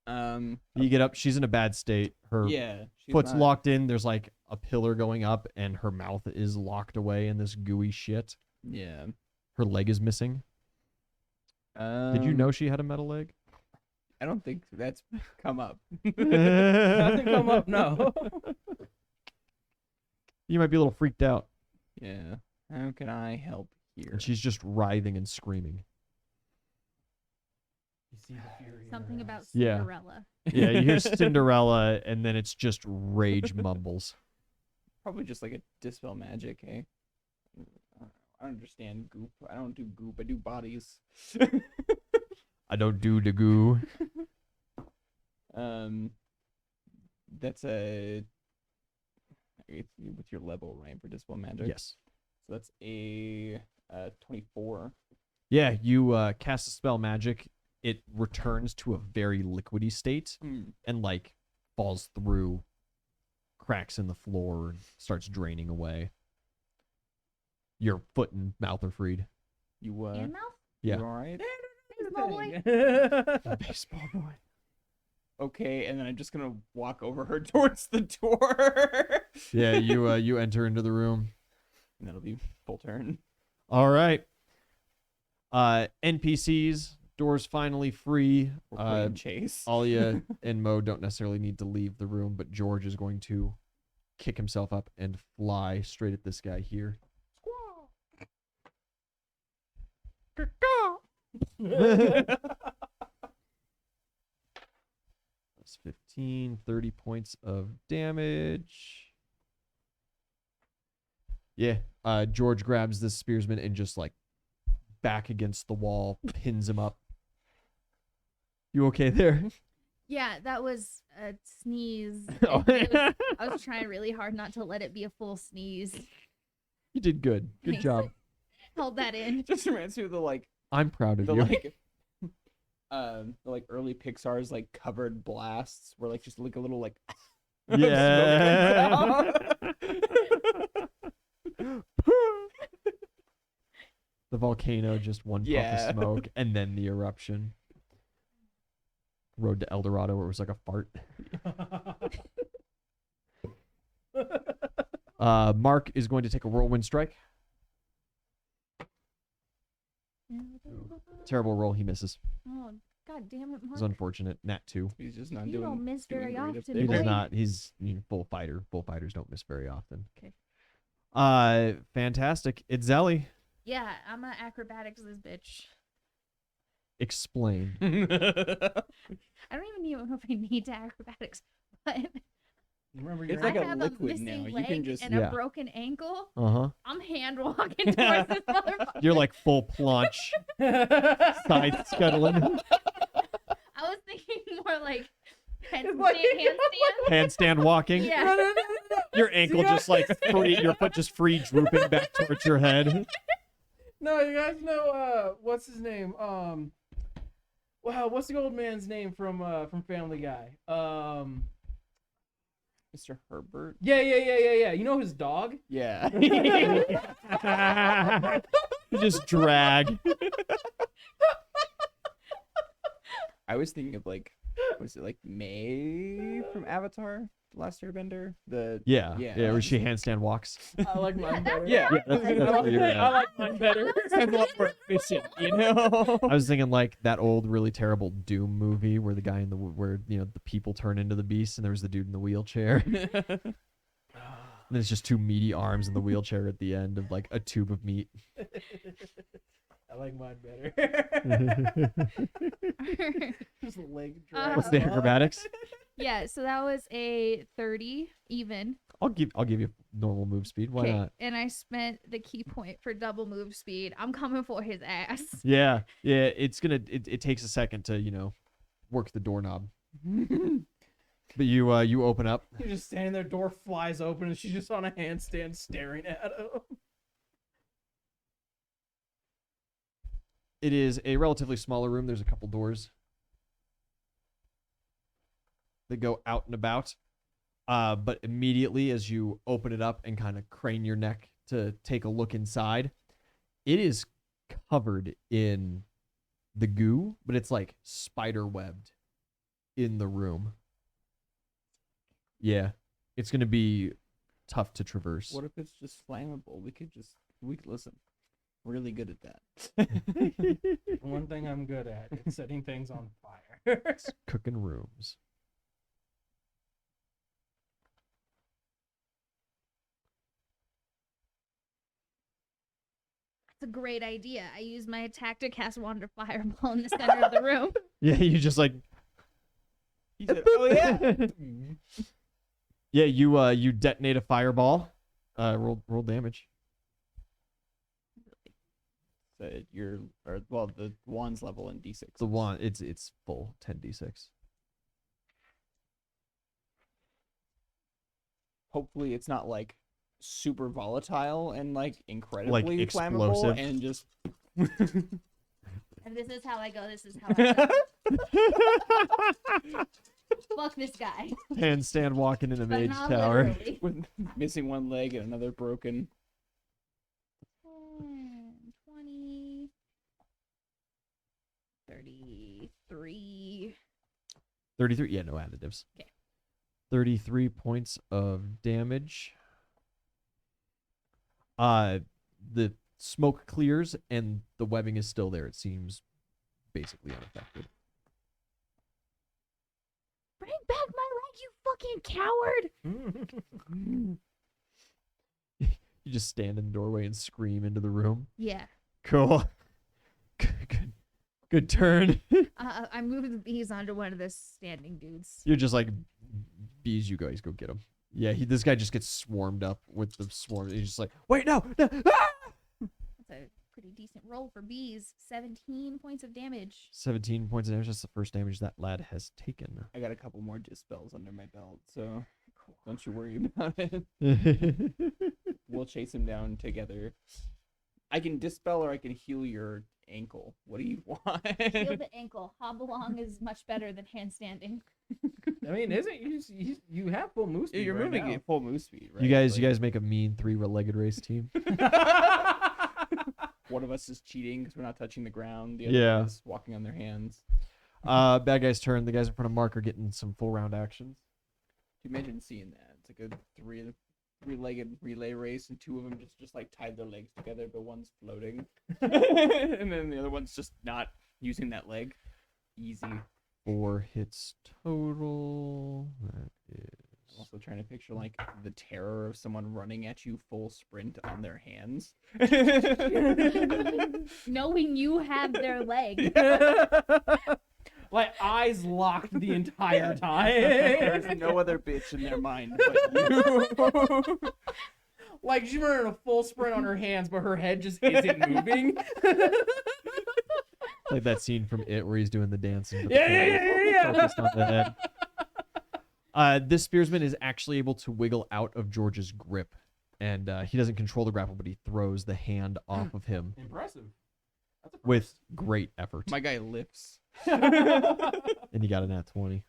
Um, You get up. She's in a bad state. Her yeah, she's foot's not- locked in. There's like a pillar going up, and her mouth is locked away in this gooey shit. Yeah. Her leg is missing. Did you know she had a metal leg? I don't think that's come up. Nothing come up. No. You might be a little freaked out. Yeah. How can I help here? And she's just writhing and screaming. You see the fury. in Something her about eyes. Yeah. Cinderella. Yeah, you hear Cinderella, and then it's just rage mumbles. Probably just like a dispel magic, eh? I don't understand goop. I don't do goop. I do bodies. I don't do the goo. That's a. What's your level, right, for dispel magic? Yes. So that's a 24. Yeah, you cast a spell magic. It returns to a very liquidy state and like falls through cracks in the floor and starts draining away. Your foot and mouth are freed. You And mouth? Yeah. You all right? Baseball boy? Baseball boy. Okay, and then I'm just gonna walk over her towards the door. Yeah, you enter into the room. And that'll be full turn. All right. NPCs, doors finally free. We're playing chase. Alia and Mo don't necessarily need to leave the room, but George is going to kick himself up and fly straight at this guy here. That's 15, 30 points of damage. Yeah, George grabs this spearsman and just like back against the wall, pins him up. You okay there? Yeah, that was a sneeze. Oh. I was trying really hard not to let it be a full sneeze. You did good. Good Thanks. job. Held that in. Just reminds me of the I'm proud of you. early Pixar's like covered blasts where like just like a little like Yeah. The volcano, just one puff Yeah. of smoke, and then the eruption. Road to El Dorado, where it was like a fart. Mark is going to take a whirlwind strike. Terrible roll. He misses. Oh, God damn it, It's Mark. unfortunate. Nat 2. He's just not You doing. don't miss doing very great up often, there. He does boy. not. He's full fighter. Full fighters don't miss very often. Okay. Fantastic. It's Zelly. Yeah, I'm gonna acrobatics this bitch. Explain. I don't even know if I need to acrobatics, but Remember It's your like I a have liquid a missing now. You leg can just- and Yeah. a broken ankle. Uh-huh. I'm hand walking towards this motherfucker. You're like full planche, side scuttling, I was thinking more like like- handstand. handstand walking. Yeah. Your ankle just like free, your foot just free drooping back towards your head. No, you guys know what's his name? Wow, what's the old man's name from Family Guy? Mr. Herbert. Yeah. You know his dog? Yeah. You just drag. I was thinking of like, was it like May from Avatar, The Last Airbender? Yeah, Yeah. where she handstand walks. I like mine better. Yeah. That's I what you're at. like mine better. Sounds a lot more efficient, you know. I was thinking like that old, really terrible Doom movie where the guy in the where the people turn into the beast, and there was the dude in the wheelchair. And there's just two meaty arms in the wheelchair at the end of like a tube of meat. I like mine better. Just leg drag. What's the Uh, acrobatics? Yeah, so that was a 30 even. I'll give you normal move speed. Why 'Kay, not? and I spent the key point for double move speed. I'm coming for his ass. Yeah. It's gonna. It takes a second to work the doorknob. But you open up. You're just standing there, door flies open, and she's just on a handstand staring at him. It is a relatively smaller room. There's a couple doors that go out and about. But immediately as you open it up and kind of crane your neck to take a look inside, it is covered in the goo, but it's like spider webbed in the room. Yeah, it's going to be tough to traverse. What if it's just flammable? We could listen. Really good at that. One thing I'm good at is setting things on fire. It's cooking rooms. That's a great idea. I use my attack to cast Wander Fireball in the center of the room. Yeah, you just like. He said, "Oh yeah." Yeah, you detonate a fireball. Roll damage. So the wand's level in D6. The wand, it's full 10d6. Hopefully, it's not like super volatile and like incredibly explosive. flammable and just. And this is how I go. This is how I go. Fuck this guy. Handstand walking in the But mage not tower. literally. with missing one leg and another broken. 10, 20, 33. 33. Yeah, no additives. Okay. 33 points of damage. The smoke clears and the webbing is still there. It seems basically unaffected. Bring back my leg, you fucking coward! You just stand in the doorway and scream into the room. Yeah. Cool. Good turn. I moved the bees onto one of the standing dudes. You're just like, bees, you guys go get him. Yeah, this guy just gets swarmed up with the swarm. He's just like, wait, no. Ah! That's a pretty decent roll for bees. 17 points of damage. 17 points of damage. That's the first damage that lad has taken. I got a couple more dispels under my belt, so don't you worry about it. We'll chase him down together. I can dispel or I can heal your ankle. What do you want? Heal the ankle. Hobblong is much better than handstanding. I mean, isn't you have full move speed? You're right moving now. at full move speed, right? You guys Like, make a mean 3-legged race team. one of us is cheating because we're not touching the ground. The other Yeah. one is walking on their hands. Bad guy's turn. The guys in front of Mark are getting some full round actions. Can you imagine seeing that? It's like a three-legged relay race, and two of them just like tied their legs together, but one's floating, and then the other one's just not using that leg. Easy. 4 hits total. That is. Also trying to picture like the terror of someone running at you full sprint on their hands. Knowing you have their leg. Like eyes locked the entire time. There's no other bitch in their mind but you. Like she's running a full sprint on her hands, but her head just isn't moving. Like that scene from It where he's doing the dancing. but the Yeah, camera's yeah. focused on the head. This spearsman is actually able to wiggle out of George's grip, and he doesn't control the grapple, but he throws the hand off of him Impressive. That's a with great effort. My guy lifts. And you got a nat 20.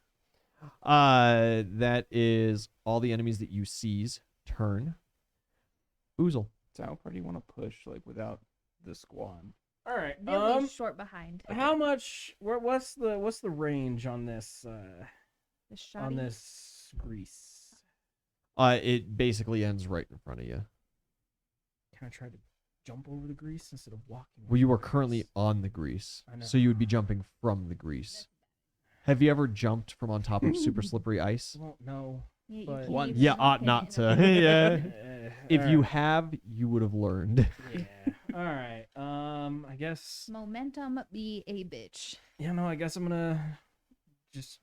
That is all the enemies that you seize. Turn. Oozle. So how far do you want to push, like without the squad? All right. They'll be short behind. How much? What's the range on this? The shoddy. On this grease. It basically ends right in front of you. Can I try to jump over the grease instead of walking? Well, you over are the currently grease? on the grease, I know. so you would be jumping from the grease. Have you ever jumped from on top of super slippery ice? Well, no. Yeah, you but- can't One- even Yeah, jump ought in not it. to. Yeah. If you alright. have, you would have learned. Yeah. All right. I guess. Momentum be a bitch. Yeah. No. I guess I'm gonna just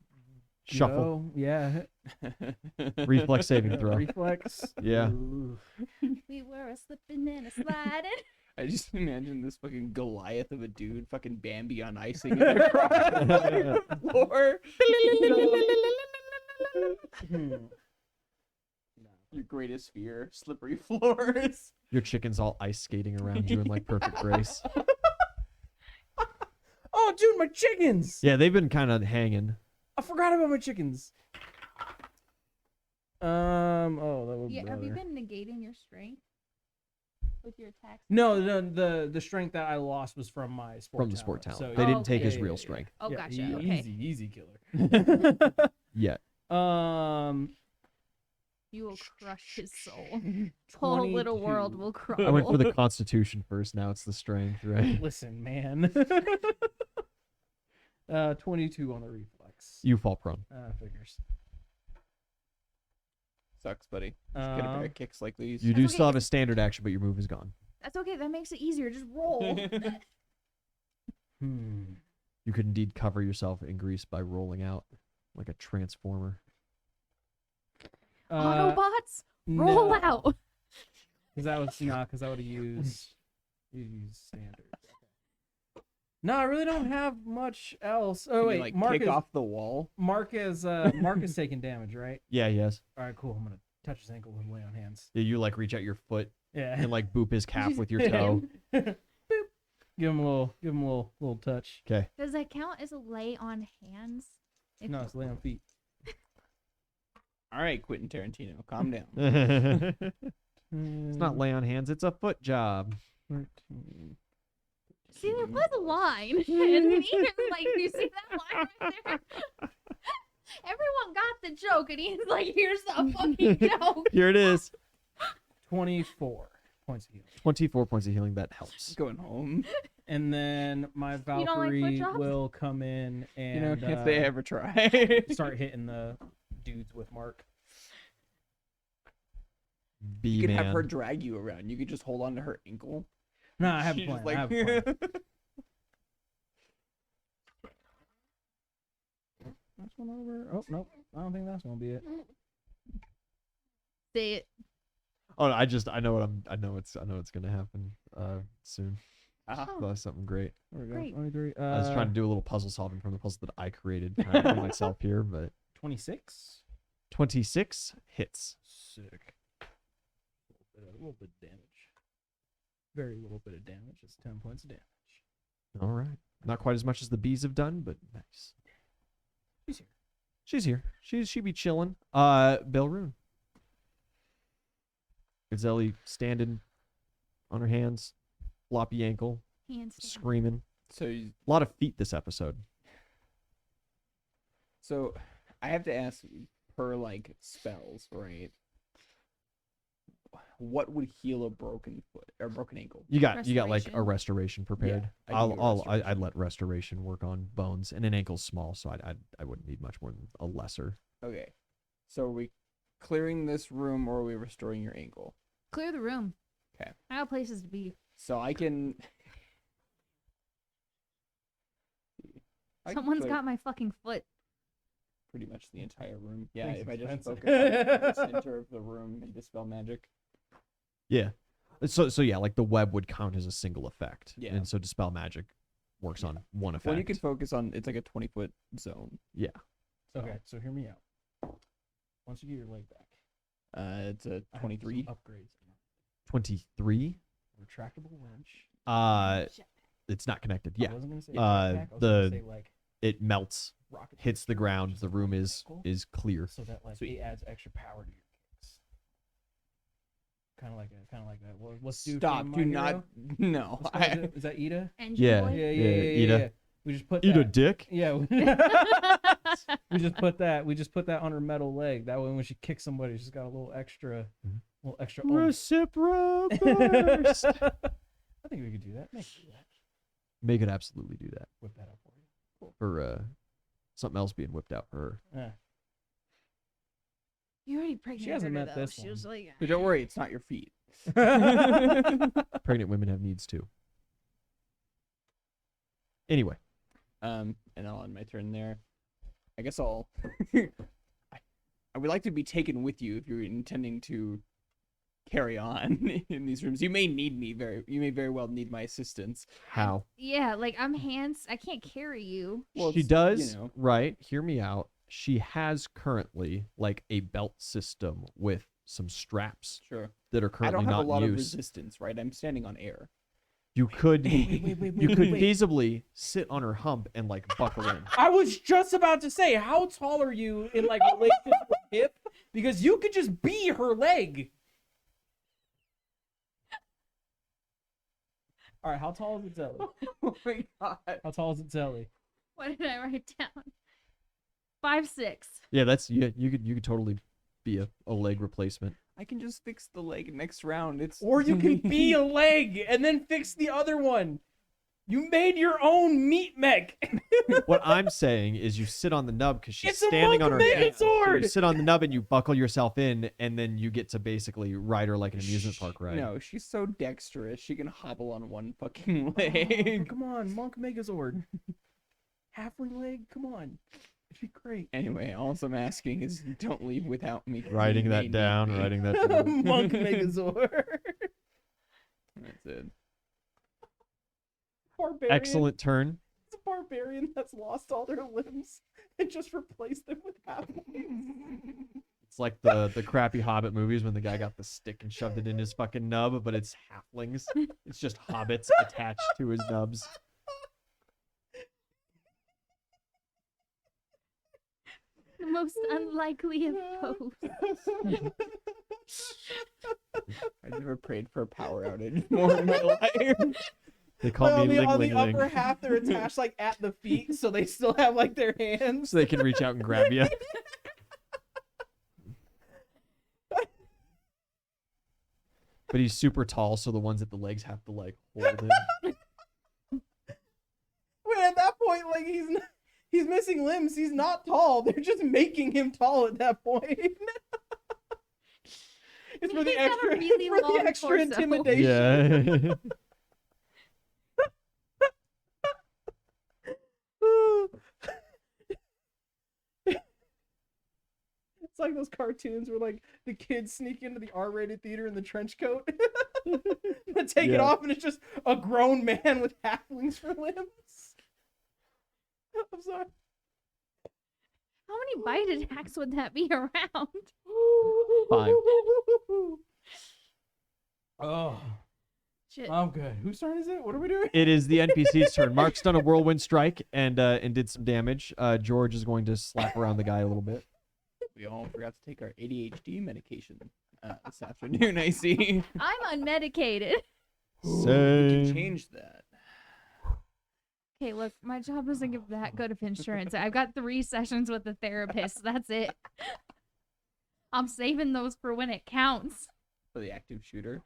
Shuffle. go. Yeah. Reflex saving throw. Reflex. Yeah. Ooh. We were a slipping and a sliding. I just imagine this fucking Goliath of a dude, fucking Bambi on icing in the floor. Your greatest fear, slippery floors. Your chicken's all ice skating around you in like perfect grace. Oh, dude, my chickens! Yeah, they've been kind of hanging. I forgot about my chickens. Oh, that would. Yeah, have you been negating your strength with your attacks? No, the strength that I lost was from my sport. From the sport talent. So, They Oh, didn't take okay. his yeah, real yeah, strength. Oh, yeah, gotcha. e- Okay. Easy killer. Yet. You will crush his soul. Whole little world 22. will crumble. I went for the constitution first, now it's the strength, right? Listen, man. 22 on the reflex. You fall prone. Figures. Sucks, buddy. Just get a pair Um, of kicks like these. You do That's still okay. have a standard action, but your move is gone. That's okay. That makes it easier. Just roll. You could indeed cover yourself in grease by rolling out like a transformer. Autobots, roll no, out. Because that was not. Because I would have used standard. No, I really don't have much else. Oh Can wait, you, like, Mark kick is off the wall. Mark is taking damage, right? Yeah, yes. All right, cool. I'm gonna touch his ankle and lay on hands. Yeah, you like reach out your foot Yeah. and like boop his calf Just with your hit toe. him. Boop. Give him a little touch. Okay. Does that count as a lay on hands? If- No, it's lay on feet. All right, Quentin Tarantino, calm down. It's not lay on hands, it's a foot job. 13. See, there was a line. And then even, like, you see that line right there? Everyone got the joke, and he's like, here's the fucking joke. Here it is. 24 points of healing. 24 points of healing, that helps. Going home. And then my You don't like foot Valkyrie jobs? will come in and You know, if they ever try. start hitting the dudes with Mark. B You could man. have her drag you around. You could just hold on to her ankle. No, I have a She plan. just, I have a plan. That's one over. Oh nope, I don't think that's gonna be it. Say it. Oh, I know it's gonna happen soon. Uh-huh. Oh. That's something great. There we go. Great. 23. I was trying to do a little puzzle solving from the puzzle that I created kind of for myself here, but 26. 26 hits. Sick. A little bit of damage. Very little bit of damage. It's 10 points of damage. All right. Not quite as much as the bees have done, but nice. She's here. She's here. She be chilling. Belrune. Gazelle standing on her hands, floppy ankle, Hands down. screaming. So, A lot of feet this episode. so I have to ask per like spells, right? What would heal a broken foot or broken ankle? You got like a Restoration. restoration prepared. I can do restoration. I'd let restoration work on bones, and an ankle's small, so I wouldn't need much more than a lesser. Okay. So are we clearing this room or are we restoring your ankle? Clear the room. 'Kay. I got places to be. So I can. I can Someone's clear got my fucking foot. pretty much the entire room. Yeah, Thing's if I just expensive. focus on the center of the room and dispel magic. Yeah. So yeah, like the web would count as a single effect. Yeah. And so dispel magic works on one effect. Well, you can focus on it's like a 20-foot zone. Yeah. Okay, so hear me out. Once you get your leg back, It's a I have some 23. upgrades. 23. Retractable wrench. It's not connected. I Yeah. wasn't gonna say Uh, backpack, I was gonna the- say, like, It melts, rocket hits the launcher, ground, just the like room on is ankle, clear. so that like Sweet. it adds extra power to your kicks. Kind of like that. What's Duke Stop. from Do My not. Hero? No. What's called it? Is that Ida? Engine Yeah. boy. Yeah. Ida. We just put Eat a that. dick. Yeah. We just put that. We just put that on her metal leg. That way, when she kicks somebody, she's got a little extra, Mhm. oomph. Reciprocal. I think we could do that. Make do that. Make it absolutely do that Whip that up for you. for something else being whipped out for her. Yeah. You already pregnant. She hasn't her, met though. this She was like, But don't worry, it's not your feet. Pregnant women have needs too. Anyway, And I'll end my turn there. I guess I'll. I would like to be taken with you if you're intending to carry on in these rooms. You may need me you may very well need my assistance. how? yeah, like I'm hands. I can't carry you. Well, She it's, does, you know, right? Hear me out. She has currently like a belt system with some straps sure. that are I currently don't have not a lot in of use. resistance, right? I'm standing on air. You could you could wait. feasibly sit on her hump and like buckle in. I was just about to say, how tall are you in like relation to her hip? Because you could just be her leg. All right, how tall is it, Zelly? Oh my god. How tall is it, Zelly? What did I write down? 5'6". Yeah, that's you could totally be a leg replacement. I can just fix the leg next round. It's Or you can be a leg and then fix the other one. You made your own meat mech. What I'm saying is you sit on the nub because she's It's a standing on her monk hands. So Megazord! you sit on the nub and you buckle yourself in, and then you get to basically ride her like an amusement park ride. No, she's so dexterous. She can hobble on one fucking Oh, leg. come on, Monk Megazord. halfling leg. Come on, it'd be great. Anyway, all I'm asking is don't leave without me. Writing You may that need down. me. Writing that down. Monk Megazord. That's it. Barbarian. Excellent turn. It's a barbarian that's lost all their limbs and just replaced them with halflings. It's like the crappy Hobbit movies when the guy got the stick and shoved it in his fucking nub, but it's halflings. It's just hobbits attached to his nubs. The most unlikely of foes. I've never prayed for a power outage more in my life. They call me Ling on Ling the Ling, upper half, they're attached like at the feet, so they still have like their hands. so they can reach out and grab you. But he's super tall, so the ones at the legs have to like hold him. Wait, at that point, like he's missing limbs. He's not tall. They're just making him tall at that point. It's for the He's got a extra, really for the long extra torso. intimidation. Yeah. It's like those cartoons where like the kids sneak into the R-rated theater in the trench coat, but take it Yeah. off, and it's just a grown man with halflings for limbs. I'm sorry. How many bite attacks would that be around? 5. Oh, Shit. I'm good. Whose turn is it? What are we doing? It is the NPC's turn. Mark's done a whirlwind strike and did some damage. George is going to slap around the guy a little bit. We all forgot to take our ADHD medication this afternoon, I see. I'm unmedicated. We Same. can change that. Okay, look, my job doesn't give that good of insurance. I've got 3 sessions with a therapist. That's it. I'm saving those for when it counts. For the active shooter.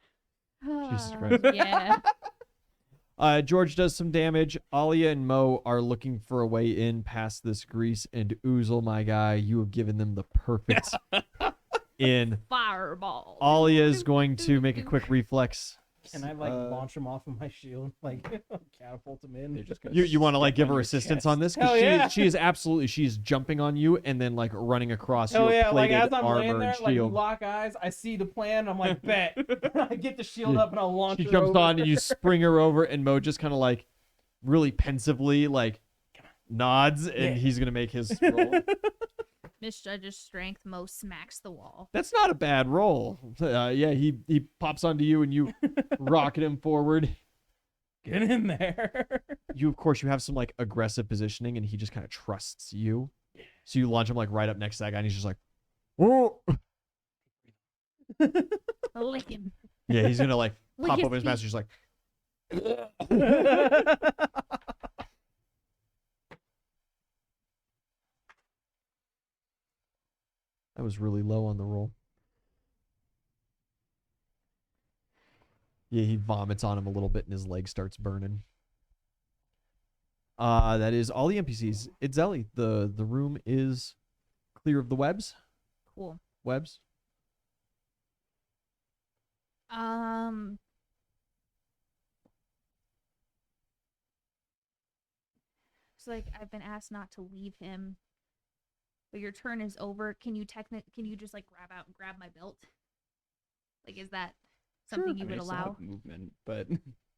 Jesus Christ. Yeah. George does some damage. Alia and Mo are looking for a way in past this grease, and Oozle, my guy, you have given them the perfect in. Fireball. Alia is going to make a quick reflex. Can I like launch him off of my shield, like catapult him in? They're just gonna You want to like stick give on her your assistance chest. on this? 'Cause Hell yeah. she is absolutely, she's jumping on you and then like running across Hell your yeah! Like plated as I'm laying armor there, and like we shield. lock eyes. I see the plan. I'm like, bet. I get the shield Yeah. up and I'll launch. She her jumps over. on and you spring her over, and Mo just kind of like really pensively like nods, and Yeah. he's gonna make his roll. Misjudges strength. Mo smacks the wall. That's not a bad roll. Yeah, he pops onto you and you rocket him forward. Get in there. You of course you have some like aggressive positioning, and he just kind of trusts you. So you launch him like right up next to that guy, and he's just like, "Whoa!" Lick him. Yeah, he's gonna like Lick pop his open his mouth, feet. just like. That was really low on the roll. Yeah, he vomits on him a little bit and his leg starts burning. That is all the NPCs. It's Zelly. The room is clear of the webs. Cool. Webs. So like I've been asked not to leave him, but your turn is over. Can you just like grab my belt? Like, is that something you I mean, would I still have allow? movement, but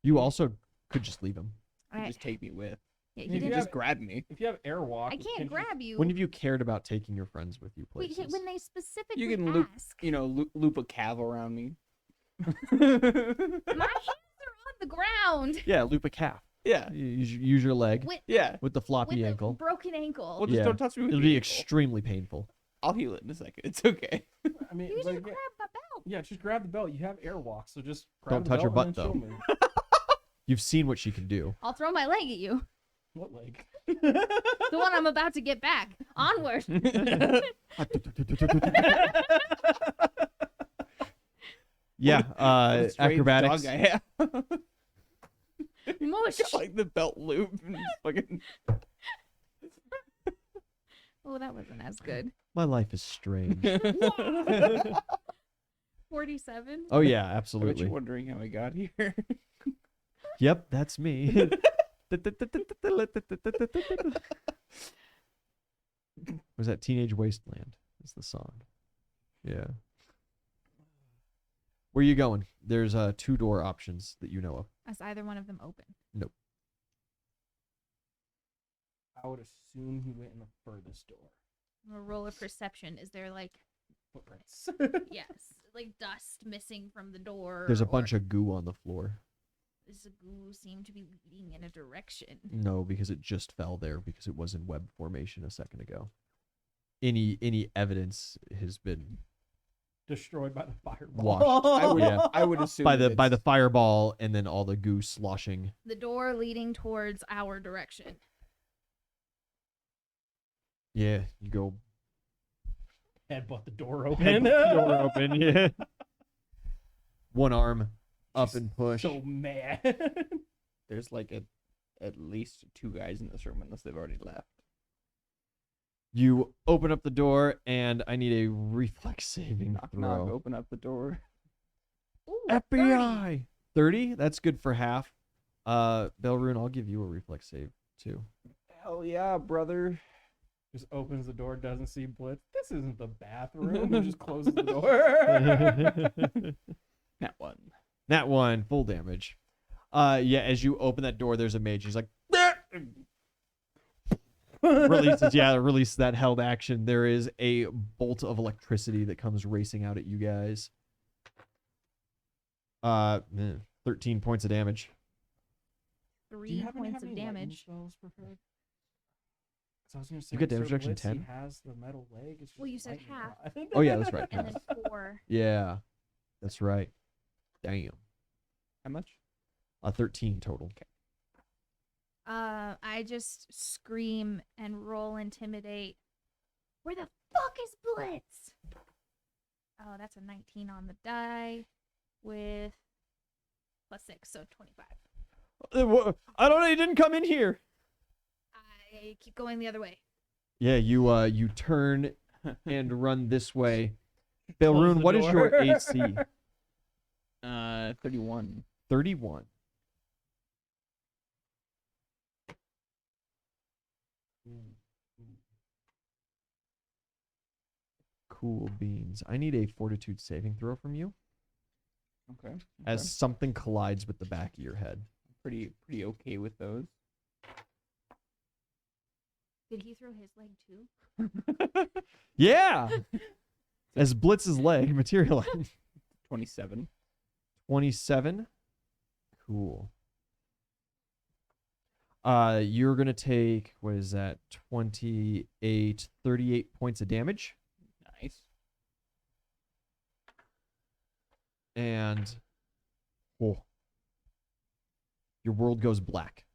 You also could just leave him. I, just take me with. yeah, If he you didn't. have- Just grab me. If you have airwalk, I can't grab you. When have you cared about taking your friends with you Wait, places? when they specifically You can loop, ask. you know, loop a cav around me. My hands are on the ground. Yeah, loop a calf. Yeah, Use your leg With with yeah. the with floppy a ankle. broken ankle. Well, just Yeah. don't touch me with It'll the be ankle. extremely painful. I'll heal it in a second. It's okay. I mean, you just like, grab my belt. yeah, just grab the belt. You have airwalk, so just grab Don't the touch her belt and butt, then though. she'll move. You've seen what she can do. I'll throw my leg at you. What leg? The one I'm about to get back. Onward. Yeah, What a strange acrobatics. dog I have. Mush. Got, like the belt loop. And just fucking... Oh, that wasn't as good. My life is strange. 47. Oh yeah, I bet absolutely. you're wondering how I got here. Yep, that's me. Was that Teenage Wasteland? Is the song. Yeah. Where you going? There's 2 door options that you know of. Is either one of them open? I would assume he went in the furthest door. I'm gonna roll a perception. Is there like Footprints. yes, like dust missing from the door? There's a bunch of goo on the floor. Does the goo seem to be leading in a direction? No, because it just fell there because it was in web formation a second ago. Any evidence has been Destroyed by the fireball. washed I would assume by that the it's- fireball and then all the goo sloshing. The door leading towards our direction. Yeah, you go Headbutt the door head open. door open. Yeah, one arm up Just and push. So mad. there's like at least 2 guys in this room unless they've already left. You open up the door, and I need a reflex saving Knock, throw. knock, open up the door. Ooh, 30. FBI 30. That's good for half. Belrune, I'll give you a reflex save too. Hell yeah, brother. Just opens the door, doesn't see Blitz. This isn't the bathroom. And just closes the door. That one. That one, full damage. Yeah, as you open that door, there's a mage. He's like, release that held action. There is a bolt of electricity that comes racing out at you guys. 13 points of damage. Do you 3 happen to points have of any lightning damage. spells prepared? 'Cause I was gonna say, get Sir damage reduction Blitz, 10? He has the metal leg. It's Well, just you said lightning half. rod. Oh, yeah, that's right. And then 4. Yeah, that's right. Damn. How much? 13 total. I just scream and roll intimidate. Where the fuck is Blitz? Oh, that's a 19 on the die with +6, so 25. I don't know. You didn't come in here. I keep going the other way. Yeah, you turn and run this way. Close Belrune, the what is your door. AC? 31. 31. Cool beans. I need a fortitude saving throw from you Okay. as something collides with the back of your head. pretty okay with those. Did he throw his leg too? Yeah! As Blitz's leg materialized. 27. 27. Cool. You're going to take, what is that? 28, 38 points of damage. Nice. And your world goes black.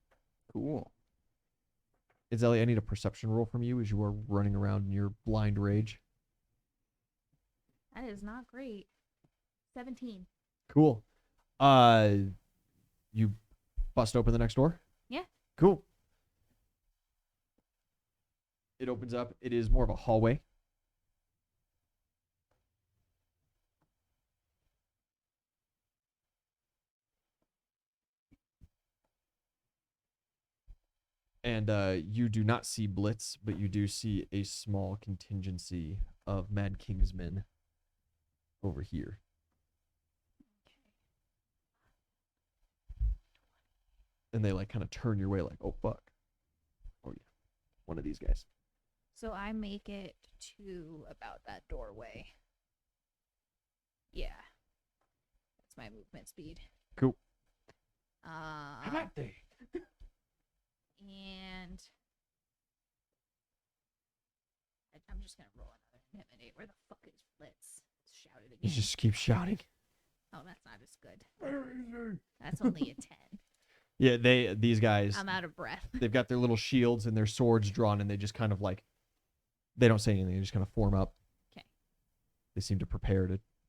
Cool. Izeli, I need a perception roll from you as you are running around in your blind rage. That is not great. 17. Cool. You bust open the next door? Yeah. Cool. It opens up. It is more of a hallway. And you do not see Blitz, but you do see a small contingency of Mad Kingsmen over here. And they like kind of turn your way like, oh, fuck. Oh, yeah. One of these guys. So I make it to about that doorway. Yeah. That's my movement speed. Cool. How about they? And I'm just gonna roll another intimidate. Where the fuck is Blitz? Shout it You again. just keep shouting. Oh, that's not as good. That's only a 10. Yeah, these guys, I'm out of breath. they've got their little shields and their swords drawn, and they just kind of like, they don't say anything. They just kind of form up. 'Kay. They seem to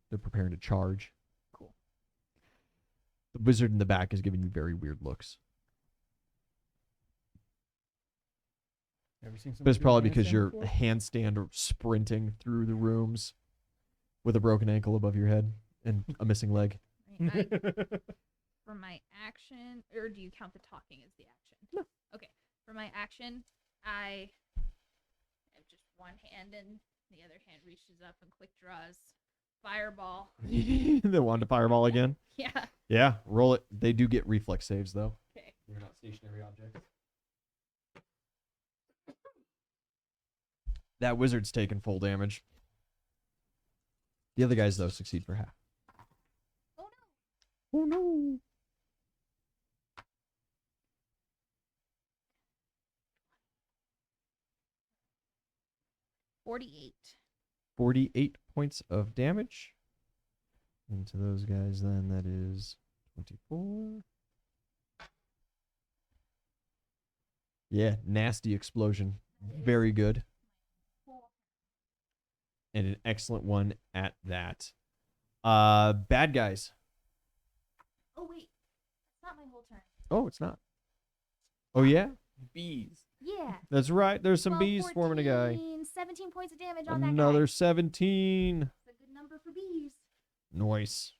they're preparing to charge. Cool. The wizard in the back is giving you very weird looks. Ever seen But it's somebody do a probably because handstand you're before? handstand or sprinting through the rooms with a broken ankle above your head and a missing leg. I, for my action, or do you count the talking as the action? action. Okay. For my action, I have just one hand and the other hand reaches up and quick draws fireball. They wanted to fireball again. Yeah. Yeah, roll it. They do get reflex saves though. Okay. They're not stationary objects. That wizard's taking full damage. The other guys though succeed for half. Oh no. Oh no. 48. 48 points of damage. And to those guys then that is 24. Yeah, nasty explosion. Very good. And an excellent one at that. Bad guys. Oh wait, it's not my whole turn. Oh, it's not. Oh yeah? Bees. Yeah. That's right. There's some 12, bees swarming a guy. 14, 17 points of damage on that guy. Another 17. That's a good number for bees. Nice.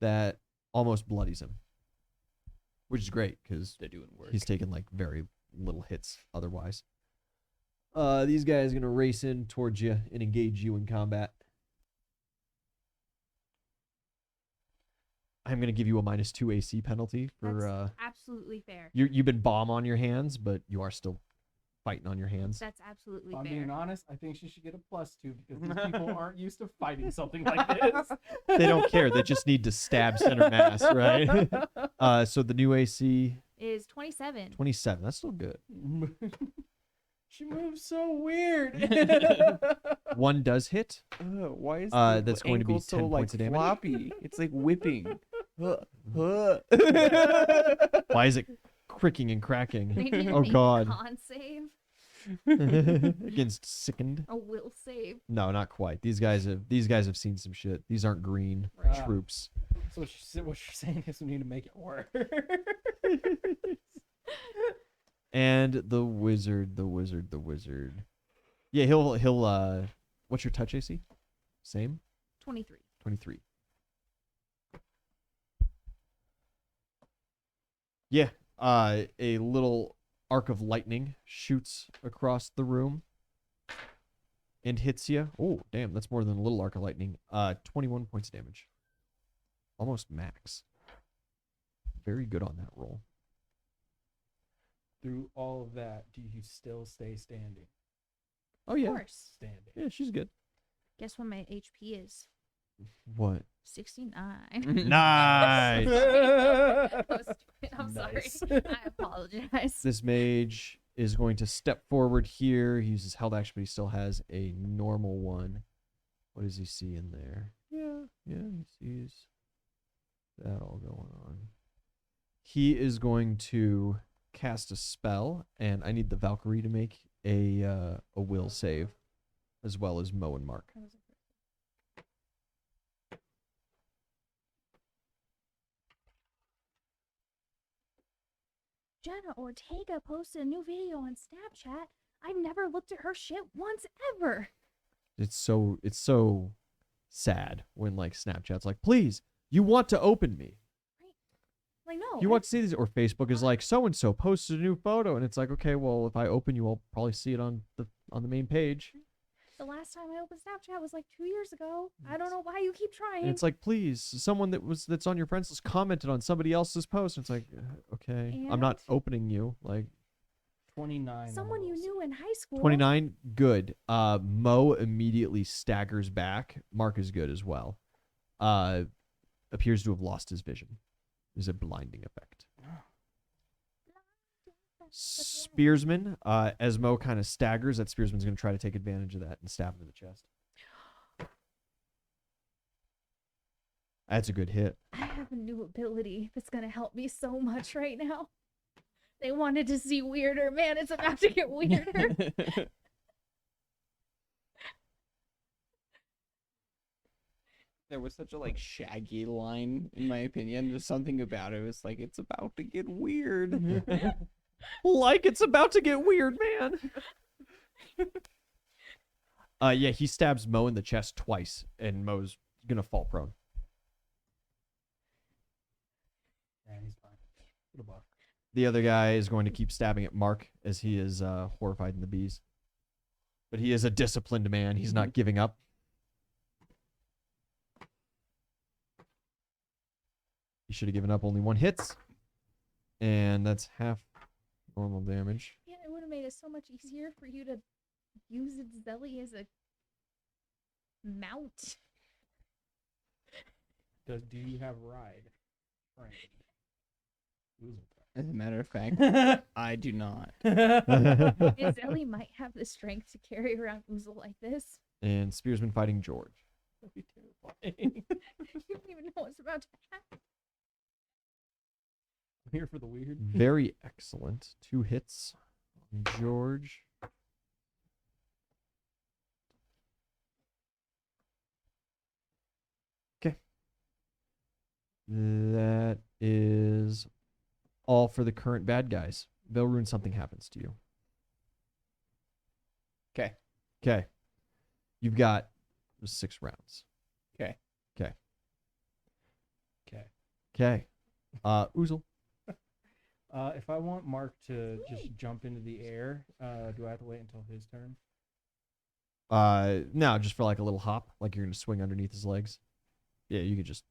That almost bloodies him. Which is great because They're doing work. he's taken like very little hits otherwise. These guys are gonna race in towards you and engage you in combat. I'm gonna give you a -2 AC penalty for That's absolutely fair. you've been bomb on your hands, but you are still fighting on your hands. That's absolutely If I'm fair. being honest, I think she should get a +2 because these people aren't used to fighting something like this. They don't care. They just need to stab center mass, right? So the new AC Is 27. 27. That's still good. She moves so weird. One does hit. Why is that's going to be ankle so 10 like points of damage. floppy? It's like whipping. Why is it cricking and cracking? They need to Oh make god. A con save. Against sickened. A will save. No, not quite. These guys have seen some shit. These aren't green Right. troops. So what you're saying is we need to make it work. And the wizard. Yeah, he'll what's your touch AC? Same? 23. 23. Yeah, a little arc of lightning shoots across the room and hits you. Oh, damn, that's more than a little arc of lightning. 21 points of damage. Almost max. Very good on that roll. Through all of that, do you still stay standing? Oh, Of yeah. course. Standing. Yeah, she's good. Guess what my HP is? What? 69. Nice! That was stupid. I'm Nice. sorry. I apologize. This mage is going to step forward here. He uses held action, but he still has a normal one. What does he see in there? Yeah, he sees that all going on. He is going to cast a spell, and I need the Valkyrie to make a will save, as well as Mo and Mark. Jenna Ortega posted a new video on Snapchat. I've never looked at her shit once ever. It's so sad when like Snapchat's like, please, you want to open me. Like, no. You want to see this, or Facebook is like, so and so posted a new photo, and it's like, okay, well, if I open you, I'll probably see it on the main page. The last time I opened Snapchat was like 2 years ago. I don't know why you keep trying. And it's like, please, someone that's on your friends list commented on somebody else's post. And it's like, okay, I'm not And? opening you. Like 29. on the Someone you rolls. knew in high school. 29, good. Mo immediately staggers back. Mark is good as well. Appears to have lost his vision. Is a blinding effect. Spearsman, as Mo kind of staggers, that Spearsman's going to try to take advantage of that and stab him in the chest. That's a good hit. I have a new ability that's going to help me so much right now. They wanted to see weirder. Man, it's about to get weirder. There was such a like shaggy line in my opinion. There's something about it. It's like it's about to get weird. Like it's about to get weird, man. Yeah, he stabs Mo in the chest twice, and Mo's gonna fall prone. Yeah, he's fine. The buff. The other guy is going to keep stabbing at Mark as he is horrified in the bees. But he is a disciplined man. He's not giving up. He should have given up. Only 1 hits. And that's half normal damage. Yeah, it would have made it so much easier for you to use its Zelly as a mount. Do you have ride? Trained. As a matter of fact, I do not. His Zelly might have the strength to carry around Oozle like this. And Spearsman fighting George. That'd be terrifying. You don't even know what's about to happen. I'm here for the weird. Very excellent. 2 hits on George. Okay. That is all for the current bad guys. Velrune, something happens to you. Okay. Okay. You've got 6 rounds. Okay. Okay. Okay. Okay. Oozle. If I want Mark to just jump into the air, do I have to wait until his turn? No, just for like a little hop, like you're gonna swing underneath his legs. Yeah, you could just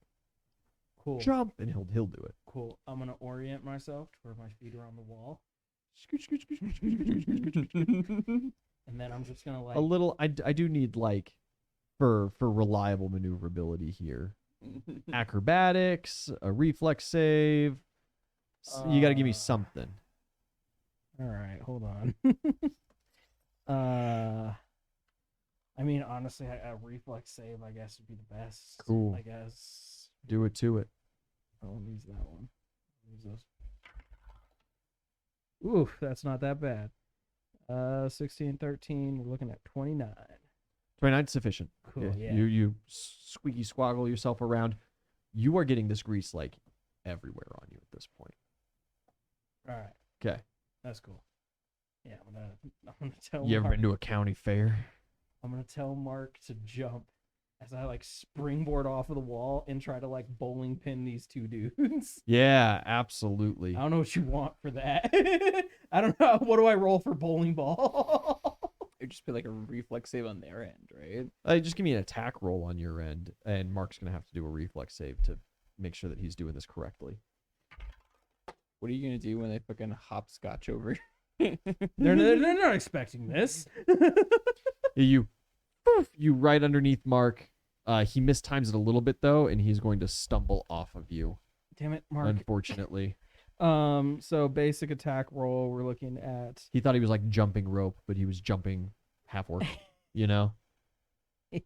Cool. jump and he'll do it. Cool. I'm gonna orient myself to where my feet are on the wall, and then I'm just gonna like A little. I do need like for reliable maneuverability here. Acrobatics, a reflex save. You got to give me something. All right, hold on. I mean, honestly, a reflex save, I guess, would be the best. Cool. I guess. Do it to it. I'll use that one. Use those. Oof, that's not that bad. 16, 13. We're looking at 29. 29 is sufficient. Cool. Yeah. You squeaky squaggle yourself around. You are getting this grease like everywhere on you at this point. All right. Okay. That's cool. Yeah, I'm gonna tell. You ever Mark, been to a county fair? I'm gonna tell Mark to jump as I like springboard off of the wall and try to like bowling pin these 2 dudes. Yeah, absolutely. I don't know what you want for that. I don't know. What do I roll for bowling ball? It'd just be like a reflex save on their end, right? Just give me an attack roll on your end, and Mark's gonna have to do a reflex save to make sure that he's doing this correctly. What are you gonna do when they fucking hopscotch over? they're not expecting this. You right underneath Mark. He mistimes it a little bit though, and he's going to stumble off of you. Damn it, Mark. Unfortunately, So basic attack roll. We're looking at. he thought he was like jumping rope, but he was jumping half orc. You know, We're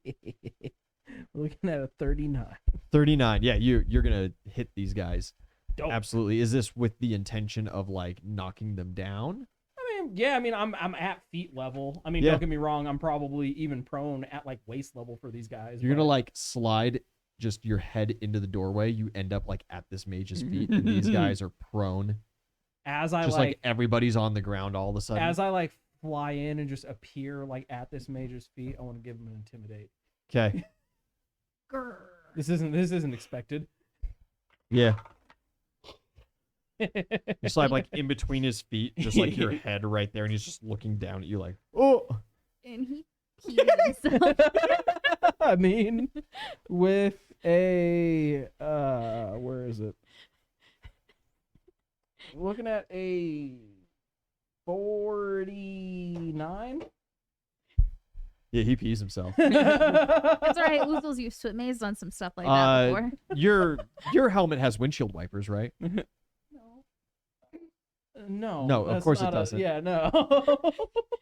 looking at a 39. 39. Yeah, you're gonna hit these guys. Dope. Absolutely. Is this with the intention of like knocking them down? I mean, I'm at feet level. I mean, Yeah. don't get me wrong. I'm probably even prone at like waist level for these guys. You're but- gonna like slide just your head into the doorway. You end up like at this mage's feet, and these guys are prone. as I Just like like everybody's on the ground all of a sudden. as I like fly in and just appear like at this mage's feet. I want to give him an intimidate. Okay. Grr. This isn't expected. Yeah. You slide like in between his feet, just like your head right there, and he's just looking down at you like, oh. And he peed himself. I mean, with a where is it? Looking at a 49. Yeah, he pees himself. That's all right. Oozle's used to it. May's done some stuff like that before. Your helmet has windshield wipers, right? No. No, of that's course it not doesn't. Yeah, no.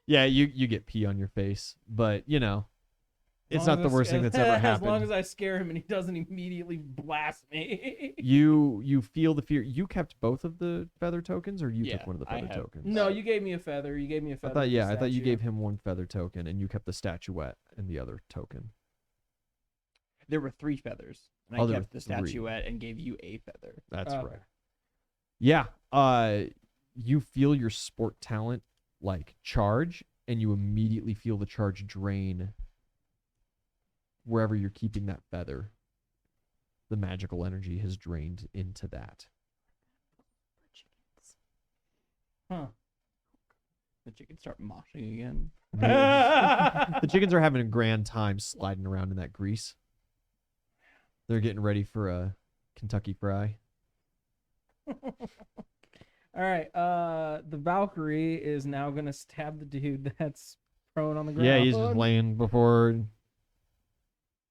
Yeah, you get pee on your face, but you know, it's As not long the as- worst thing that's ever As long happened. as I scare him and he doesn't immediately blast me. You feel the fear. You kept both of the feather tokens, or you Yeah, took one of the I feather have- tokens? No, you gave me a feather. You gave me a I feather. thought for the I thought you statue. gave him one feather token, and you kept the statuette and the other token. There were 3 feathers, and Oh, I there were kept the 3. statuette and gave you a feather. That's Okay. right. Yeah. You feel your sport talent like charge, and you immediately feel the charge drain wherever you're keeping that feather. The magical energy has drained into that. Huh. The chickens start moshing again. The chickens are having a grand time sliding around in that grease. They're getting ready for a Kentucky fry. All right. The Valkyrie is now gonna stab the dude that's prone on the ground. Yeah, he's just laying before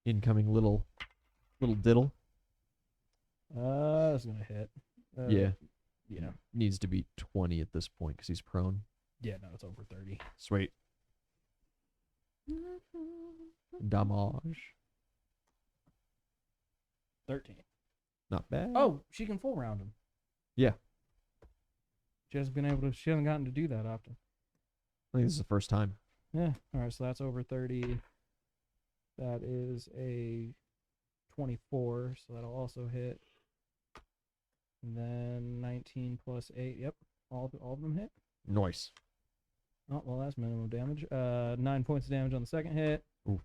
incoming little diddle. That's gonna hit. Yeah. Yeah. Needs to be 20 at this point because he's prone. Yeah. No, it's over 30. Sweet. Damage. 13. Not bad. Oh, she can full round him. Yeah. She hasn't gotten to do that often. I think this is the first time. Yeah. All right. So that's over 30. That is a 24. So that'll also hit. And then 19 plus 8. Yep. All of them hit. Nice. Oh, well, that's minimum damage. 9 points of damage on the second hit. Ooh.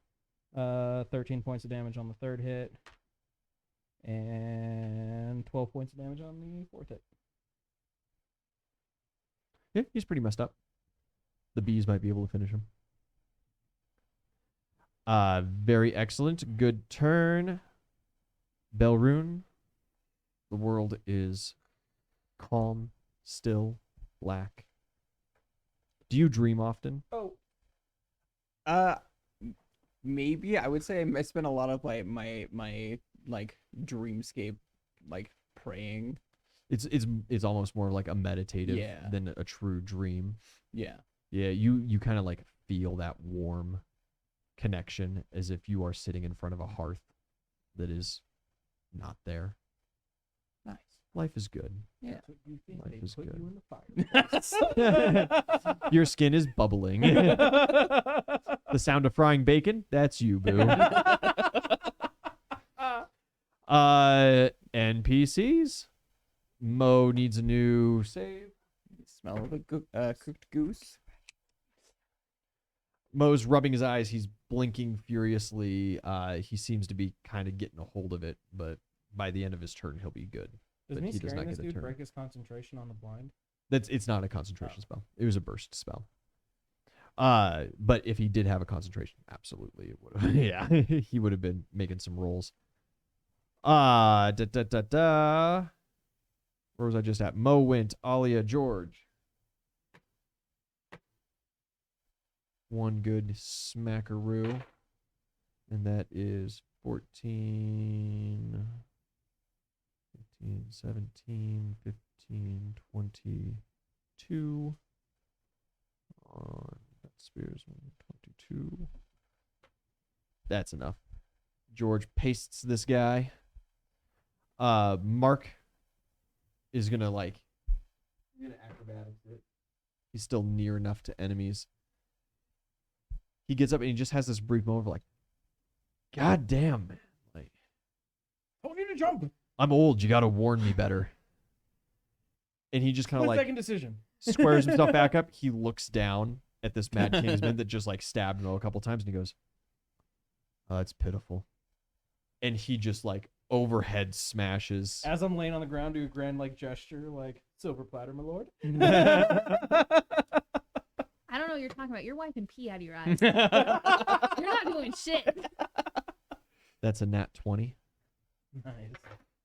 13 points of damage on the third hit. And 12 points of damage on the fourth hit. Yeah, he's pretty messed up. The bees might be able to finish him. Very excellent. Good turn. Belrune. The world is calm, still, black. Do you dream often? Oh. Maybe I would say I spend a lot of my like dreamscape like praying. It's almost more like a meditative Yeah. than a true dream. Yeah. Yeah, you kind of like feel that warm connection as if you are sitting in front of a hearth that is not there. Nice. Life is good. Yeah. That's what you think. Life They is put good. you in the fire. Your skin is bubbling. The sound of frying bacon, that's you, boo. NPCs. Mo needs a new save. Smell of a cooked goose. Mo's rubbing his eyes. He's blinking furiously. He seems to be kind of getting a hold of it, but by the end of his turn, he'll be good. Does But me he does scaring not this get a dude turn. break his concentration on the blind? It's not a concentration Oh. spell. It was a burst spell. But if he did have a concentration, absolutely it would have. Yeah, he would have been making some rolls. Where was I just at? Mo went. Alia, George. One good smackaroo. And that is 14, 15, 17, 15, 22. That spears 22. That's enough. George pastes this guy. Mark is gonna acrobatics it. He's still near enough to enemies. He gets up and he just has this brief moment of like, God damn, man. Like, Told you to jump. I'm old, you gotta warn me better. And he just kinda Split like second decision. squares himself back up. He looks down at this mad kingsman that just like stabbed him a couple times and he goes, oh, that's pitiful. And he just like overhead smashes. As I'm laying on the ground, do a grand like gesture, like silver platter, my lord. I don't know what you're talking about. You're wiping pee out of your eyes. You're not doing shit. That's a nat 20. Nice.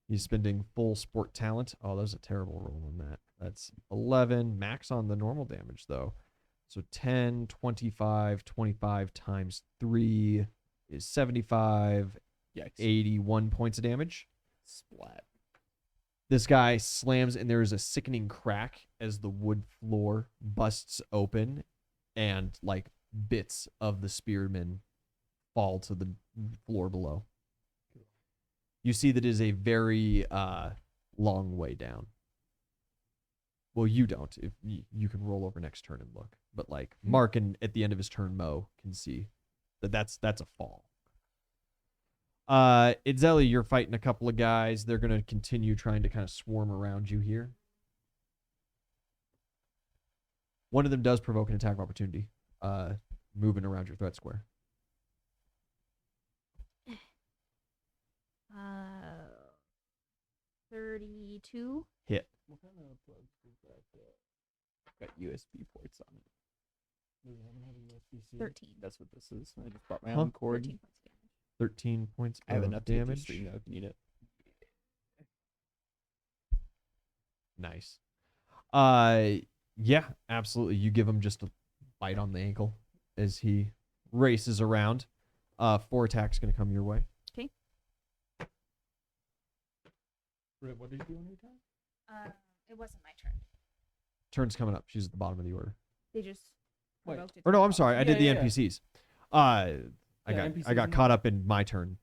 He's spending full sport talent. Oh, that was a terrible roll on that. That's 11. Max on the normal damage, though. So 10, 25, 25 times 3 is 75, Yikes. 81 points of damage. Splat. This guy slams, and there is a sickening crack as the wood floor busts open, and like bits of the spearman fall to the floor below. You see that it is a very long way down. Well, you don't. If you can roll over next turn and look, but like Mark and at the end of his turn, Mo can see that that's a fall. Idzeli, you're fighting a couple of guys. They're gonna continue trying to kind of swarm around you here. One of them does provoke an attack of opportunity, moving around your threat square. 32. Hit. What kind of plugs is that? Got USB ports on it. 13. That's what this is. I just brought my Huh? own cord. 13 points of damage. 13 points I have of enough to get through damage. stream though if you need it. Nice. Yeah, absolutely. You give him just a bite on the ankle as he races around. 4 attacks going to come your way. What did you do on your turn? It wasn't my turn. Turn's coming up. She's at the bottom of the order. They just Wait. provoked it. Or no, I'm sorry. I did the Yeah, yeah. NPCs. I Yeah, got NPCs caught and- up in my turn.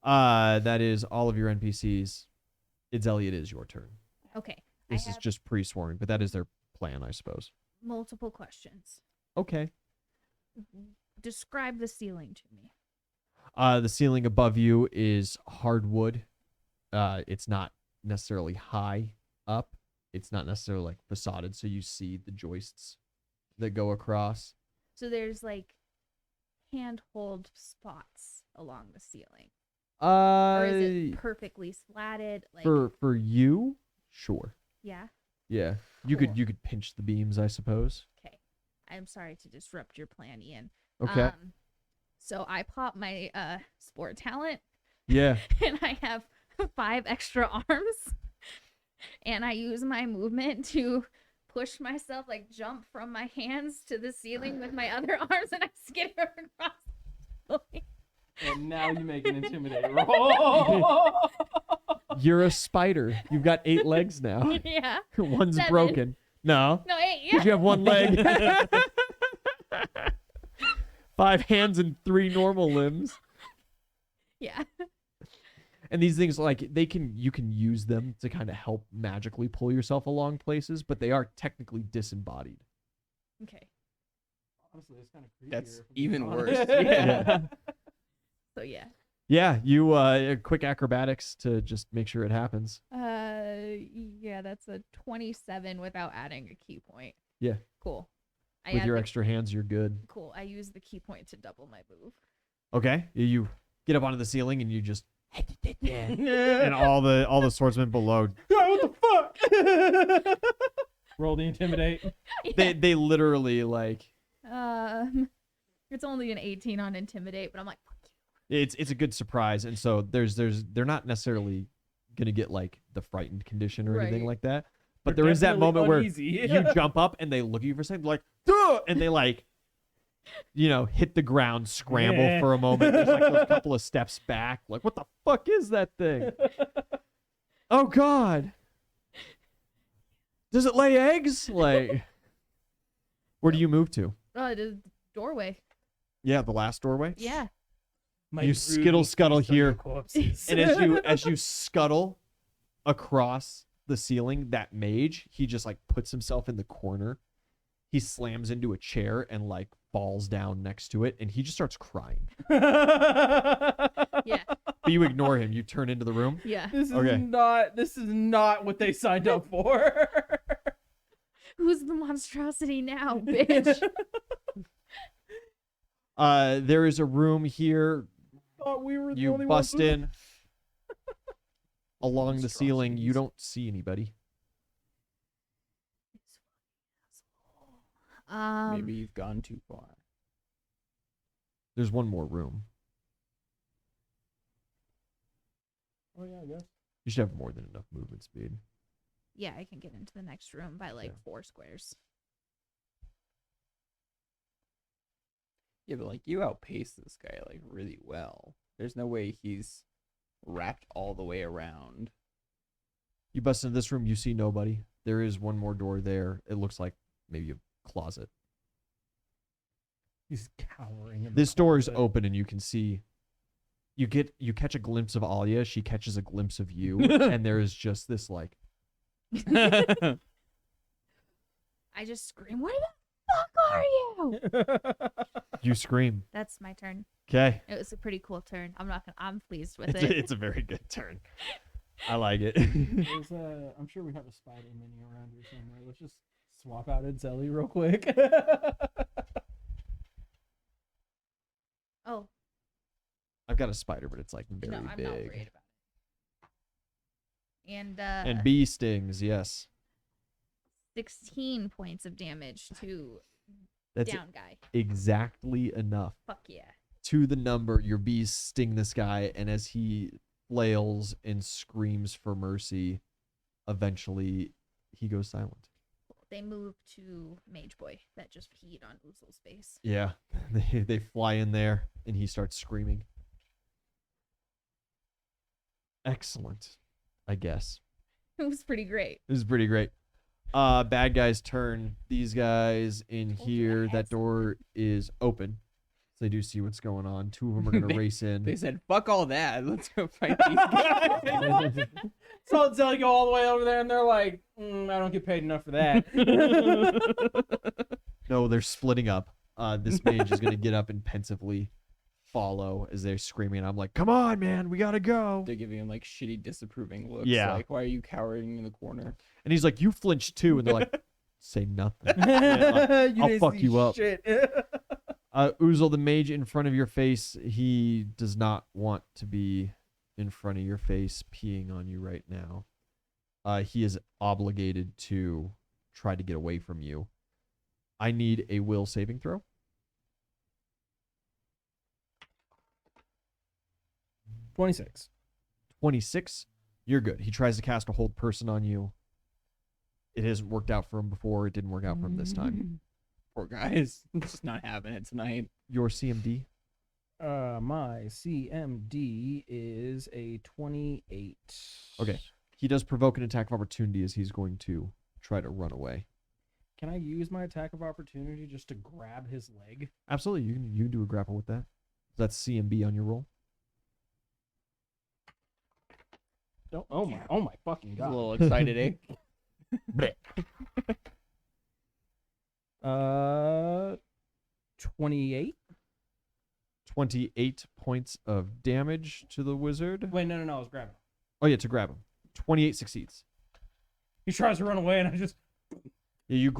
That is all of your NPCs. It is your turn. Okay. This I is have just pre-swarming, but that is their plan, I suppose. multiple questions. Okay. Describe the ceiling to me. The ceiling above you is hardwood. It's not necessarily high up. It's not necessarily like facaded, so you see the joists that go across. So there's like handhold spots along the ceiling. Uh, Or is it perfectly slatted? Like for you, sure. yeah. Yeah, you Cool. could pinch the beams, I suppose. Okay. I'm sorry to disrupt your plan, Ian. Okay. So I pop my sport talent Yeah. and I have 5 extra arms. And I use my movement to push myself, like jump from my hands to the ceiling with my other arms, and I skitter across the ceiling. And now you make an intimidate roll. You're a spider. You've got 8 legs now. Yeah. One's 7. broken. No. No, 8. Yeah. Because you have 1 leg. 5 hands and 3 normal limbs. Yeah. And these things, like, you can use them to kind of help magically pull yourself along places, but they are technically disembodied. Okay. Honestly, it's kind of creepy. That's even worse. Yeah. So yeah. Yeah, you quick acrobatics to just make sure it happens. Yeah, that's a 27 without adding a key point. Yeah. Cool. I With add your the- extra hands, you're good. Cool. I use the key point to double my move. Okay, you get up onto the ceiling and you just and all the swordsmen below, what the fuck? Roll the intimidate. they literally like It's only an 18 on intimidate, but I'm like, fuck you. it's a good surprise, and so they're not necessarily gonna get like the frightened condition or anything Right. like that, but there is that moment where uneasy. you jump up and they look at you for a second, they're like, duh! And they like, hit the ground, scramble Yeah. for a moment. There's like those couple of steps back, like, what the fuck is that thing? Oh God, does it lay eggs? Like, where do you move to? The doorway. Yeah, the last doorway. Yeah. You skittle scuttle here. Corpses. And as you scuttle across the ceiling, that mage, he just like puts himself in the corner. He slams into a chair and like falls down next to it, and he just starts crying. Yeah. But you ignore him. You turn into the room. Yeah. This is Okay. not what they signed up for. Who's the monstrosity now, bitch? There is a room here. Thought we were the You only bust ones in along the ceiling. You Monstrosities. don't see anybody. Maybe you've gone too far. There's one more room. Oh yeah, I guess. You should have more than enough movement speed. Yeah, I can get into the next room by like Yeah. 4 squares. Yeah, but like you outpace this guy like really well. There's no way he's wrapped all the way around. You bust into this room. You see nobody. There is one more door there. It looks like maybe a closet. He's cowering. In This the door is closet. open, and you can see. You catch a glimpse of Alia. She catches a glimpse of you, and there is just this like. I just scream, "Where the fuck are you?" You scream. That's my turn. Okay. It was a pretty cool turn. I'm pleased with It's it. it's a very good turn. I like it. There's I'm sure we have a spider mini around here somewhere. Let's just swap out Zelly real quick. Oh, I've got a spider, but it's like very no, I'm big. not worried about it. And And bee stings, yes. 16 points of damage to That's down guy. exactly enough. Fuck yeah. To the number, your bees sting this guy, and as he flails and screams for mercy, eventually he goes silent. They move to Mage Boy that just peed on Oozle's face. Yeah, they fly in there, and he starts screaming. Excellent, I guess. It was pretty great. This is pretty great. Bad guys turn. These guys in Told you I here, had that door is open. So they do see what's going on. Two of them are going to race in. They said, "Fuck all that. Let's go fight these guys." So until you go all the way over there, and they're like, "I don't get paid enough for that." No, they're splitting up. This mage is going to get up and pensively follow as they're screaming. I'm like, come on, man, we got to go. They're giving him like shitty, disapproving looks. Yeah. Like, why are you cowering in the corner? And he's like, you flinched too. And they're like, say nothing. Yeah, I'll didn't fuck see you up. shit. Oozle, the mage in front of your face, he does not want to be in front of your face peeing on you right now. He is obligated to try to get away from you. I need a will saving throw. 26. 26. You're good. He tries to cast a hold person on you. It hasn't worked out for him before. It didn't work out for him this time. Poor guys. Just not having it tonight. Your CMD? My CMD is a 28. Okay. He does provoke an attack of opportunity as he's going to try to run away. Can I use my attack of opportunity just to grab his leg? Absolutely. You can do a grapple with that. That's CMB on your roll. Oh my fucking He's god. a little excited, eh? 28. 28 points of damage to the wizard. Wait, no, I was grabbing. Oh, yeah, to grab him. 28 succeeds. He tries to run away, and I just. Yeah,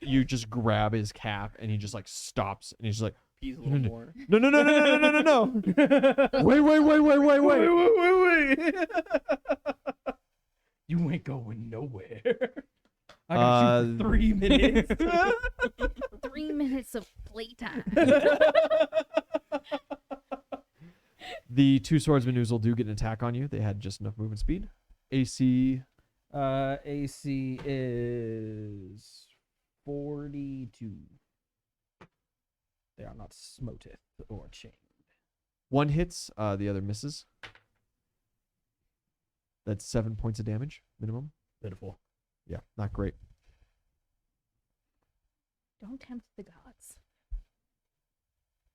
you just grab his cap, and he just like stops, and he's just like, He's a little more. no. Wait. You ain't going nowhere. I got you for 3 minutes. 3 minutes of playtime. The two swordsmen Oozle do get an attack on you. They had just enough movement speed. AC. AC is 42. They are not smoteth or chained. One hits, the other misses. That's 7 points of damage minimum. Pitiful. Yeah, not great. Don't tempt the gods.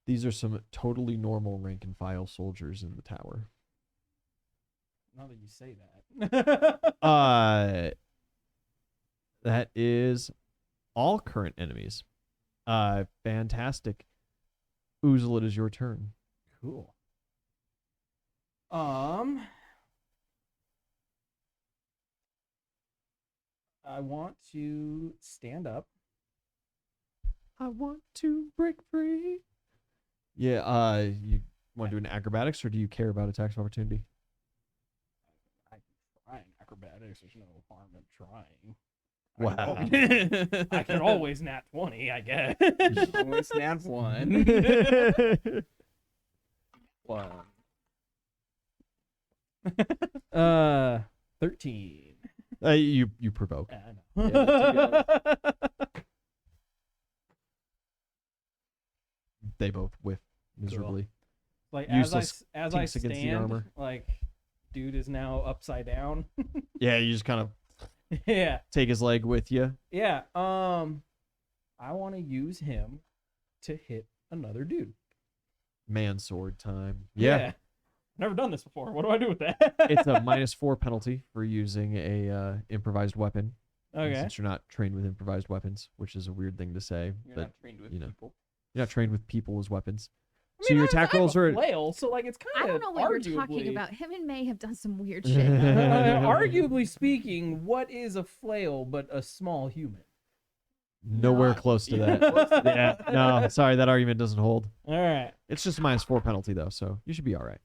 These are some totally normal rank and file soldiers in the tower. Now that you say that. That is all current enemies. Fantastic. Oozle, it is your turn. Cool. I want to stand up. I want to break free. Yeah, you want to do an acrobatics, or do you care about attacks of opportunity? I can try an acrobatics. There's no harm in trying. Wow. I can always nat 20, I guess. Only snap one. One. 13. You provoke. I know. They both whiff miserably. Like Useless as I kinks against the stand, armor. like dude is now upside down. Yeah, you just kind of Yeah. take his leg with you. Yeah. I want to use him to hit another dude. Man sword time. Yeah. Never done this before. What do I do with that? It's a -4 penalty for using a improvised weapon. Okay. Since you're not trained with improvised weapons, which is a weird thing to say, You're but not trained with you know. people. you're not trained with people as weapons. I So mean, your I attack have rolls a are flail, so like it's I kind of don't know what you're talking about. Him and May have done some weird shit. Arguably speaking, what is a flail but a small human? nowhere Not close to even that. close to Yeah, no, sorry, that argument doesn't hold. All right. It's just a -4 penalty though, so you should be all right.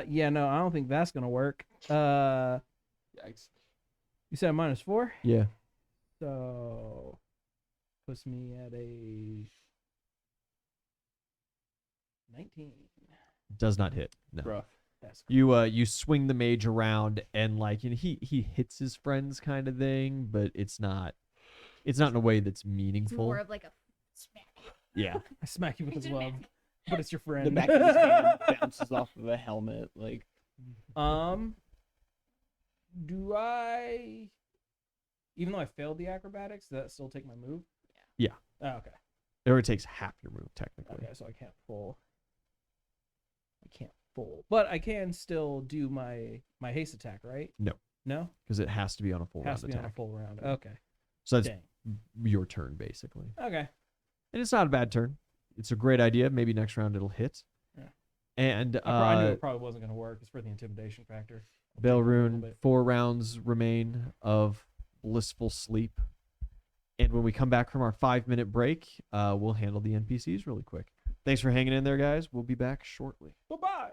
Yeah, no, I don't think that's gonna work. You Yikes. said -4? Yeah. So puts me at a 19. Does not hit. No. Rough. That's You swing the mage around and like he hits his friends kind of thing, but it's not in a way that's It's meaningful. more of like a smack. Yeah. I smack you with his It's a love, mess. but it's your friend. The back of his hand bounces off of a helmet. Like, Do I, even though I failed the acrobatics, does that still take my move? Yeah. Oh, okay. It already takes half your move technically. Okay, so I can't full. But I can still do my haste attack, right? No. No? Because it has to be on a full Has round to be on a attack. full round. Okay. So that's Dang. your turn basically. Okay. And it's not a bad turn. It's a great idea. Maybe next round it'll hit. Yeah. And I knew it probably wasn't going to work. It's for the intimidation factor. Belrune, bit. 4 rounds remain of blissful sleep. And when we come back from our 5-minute break, we'll handle the NPCs really quick. Thanks for hanging in there, guys. We'll be back shortly. Bye-bye.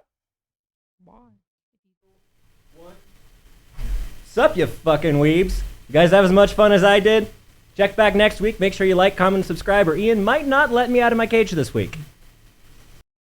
Sup, you fucking weebs. You guys have as much fun as I did? Check back next week. Make sure you like, comment, and subscribe, or Ian might not let me out of my cage this week.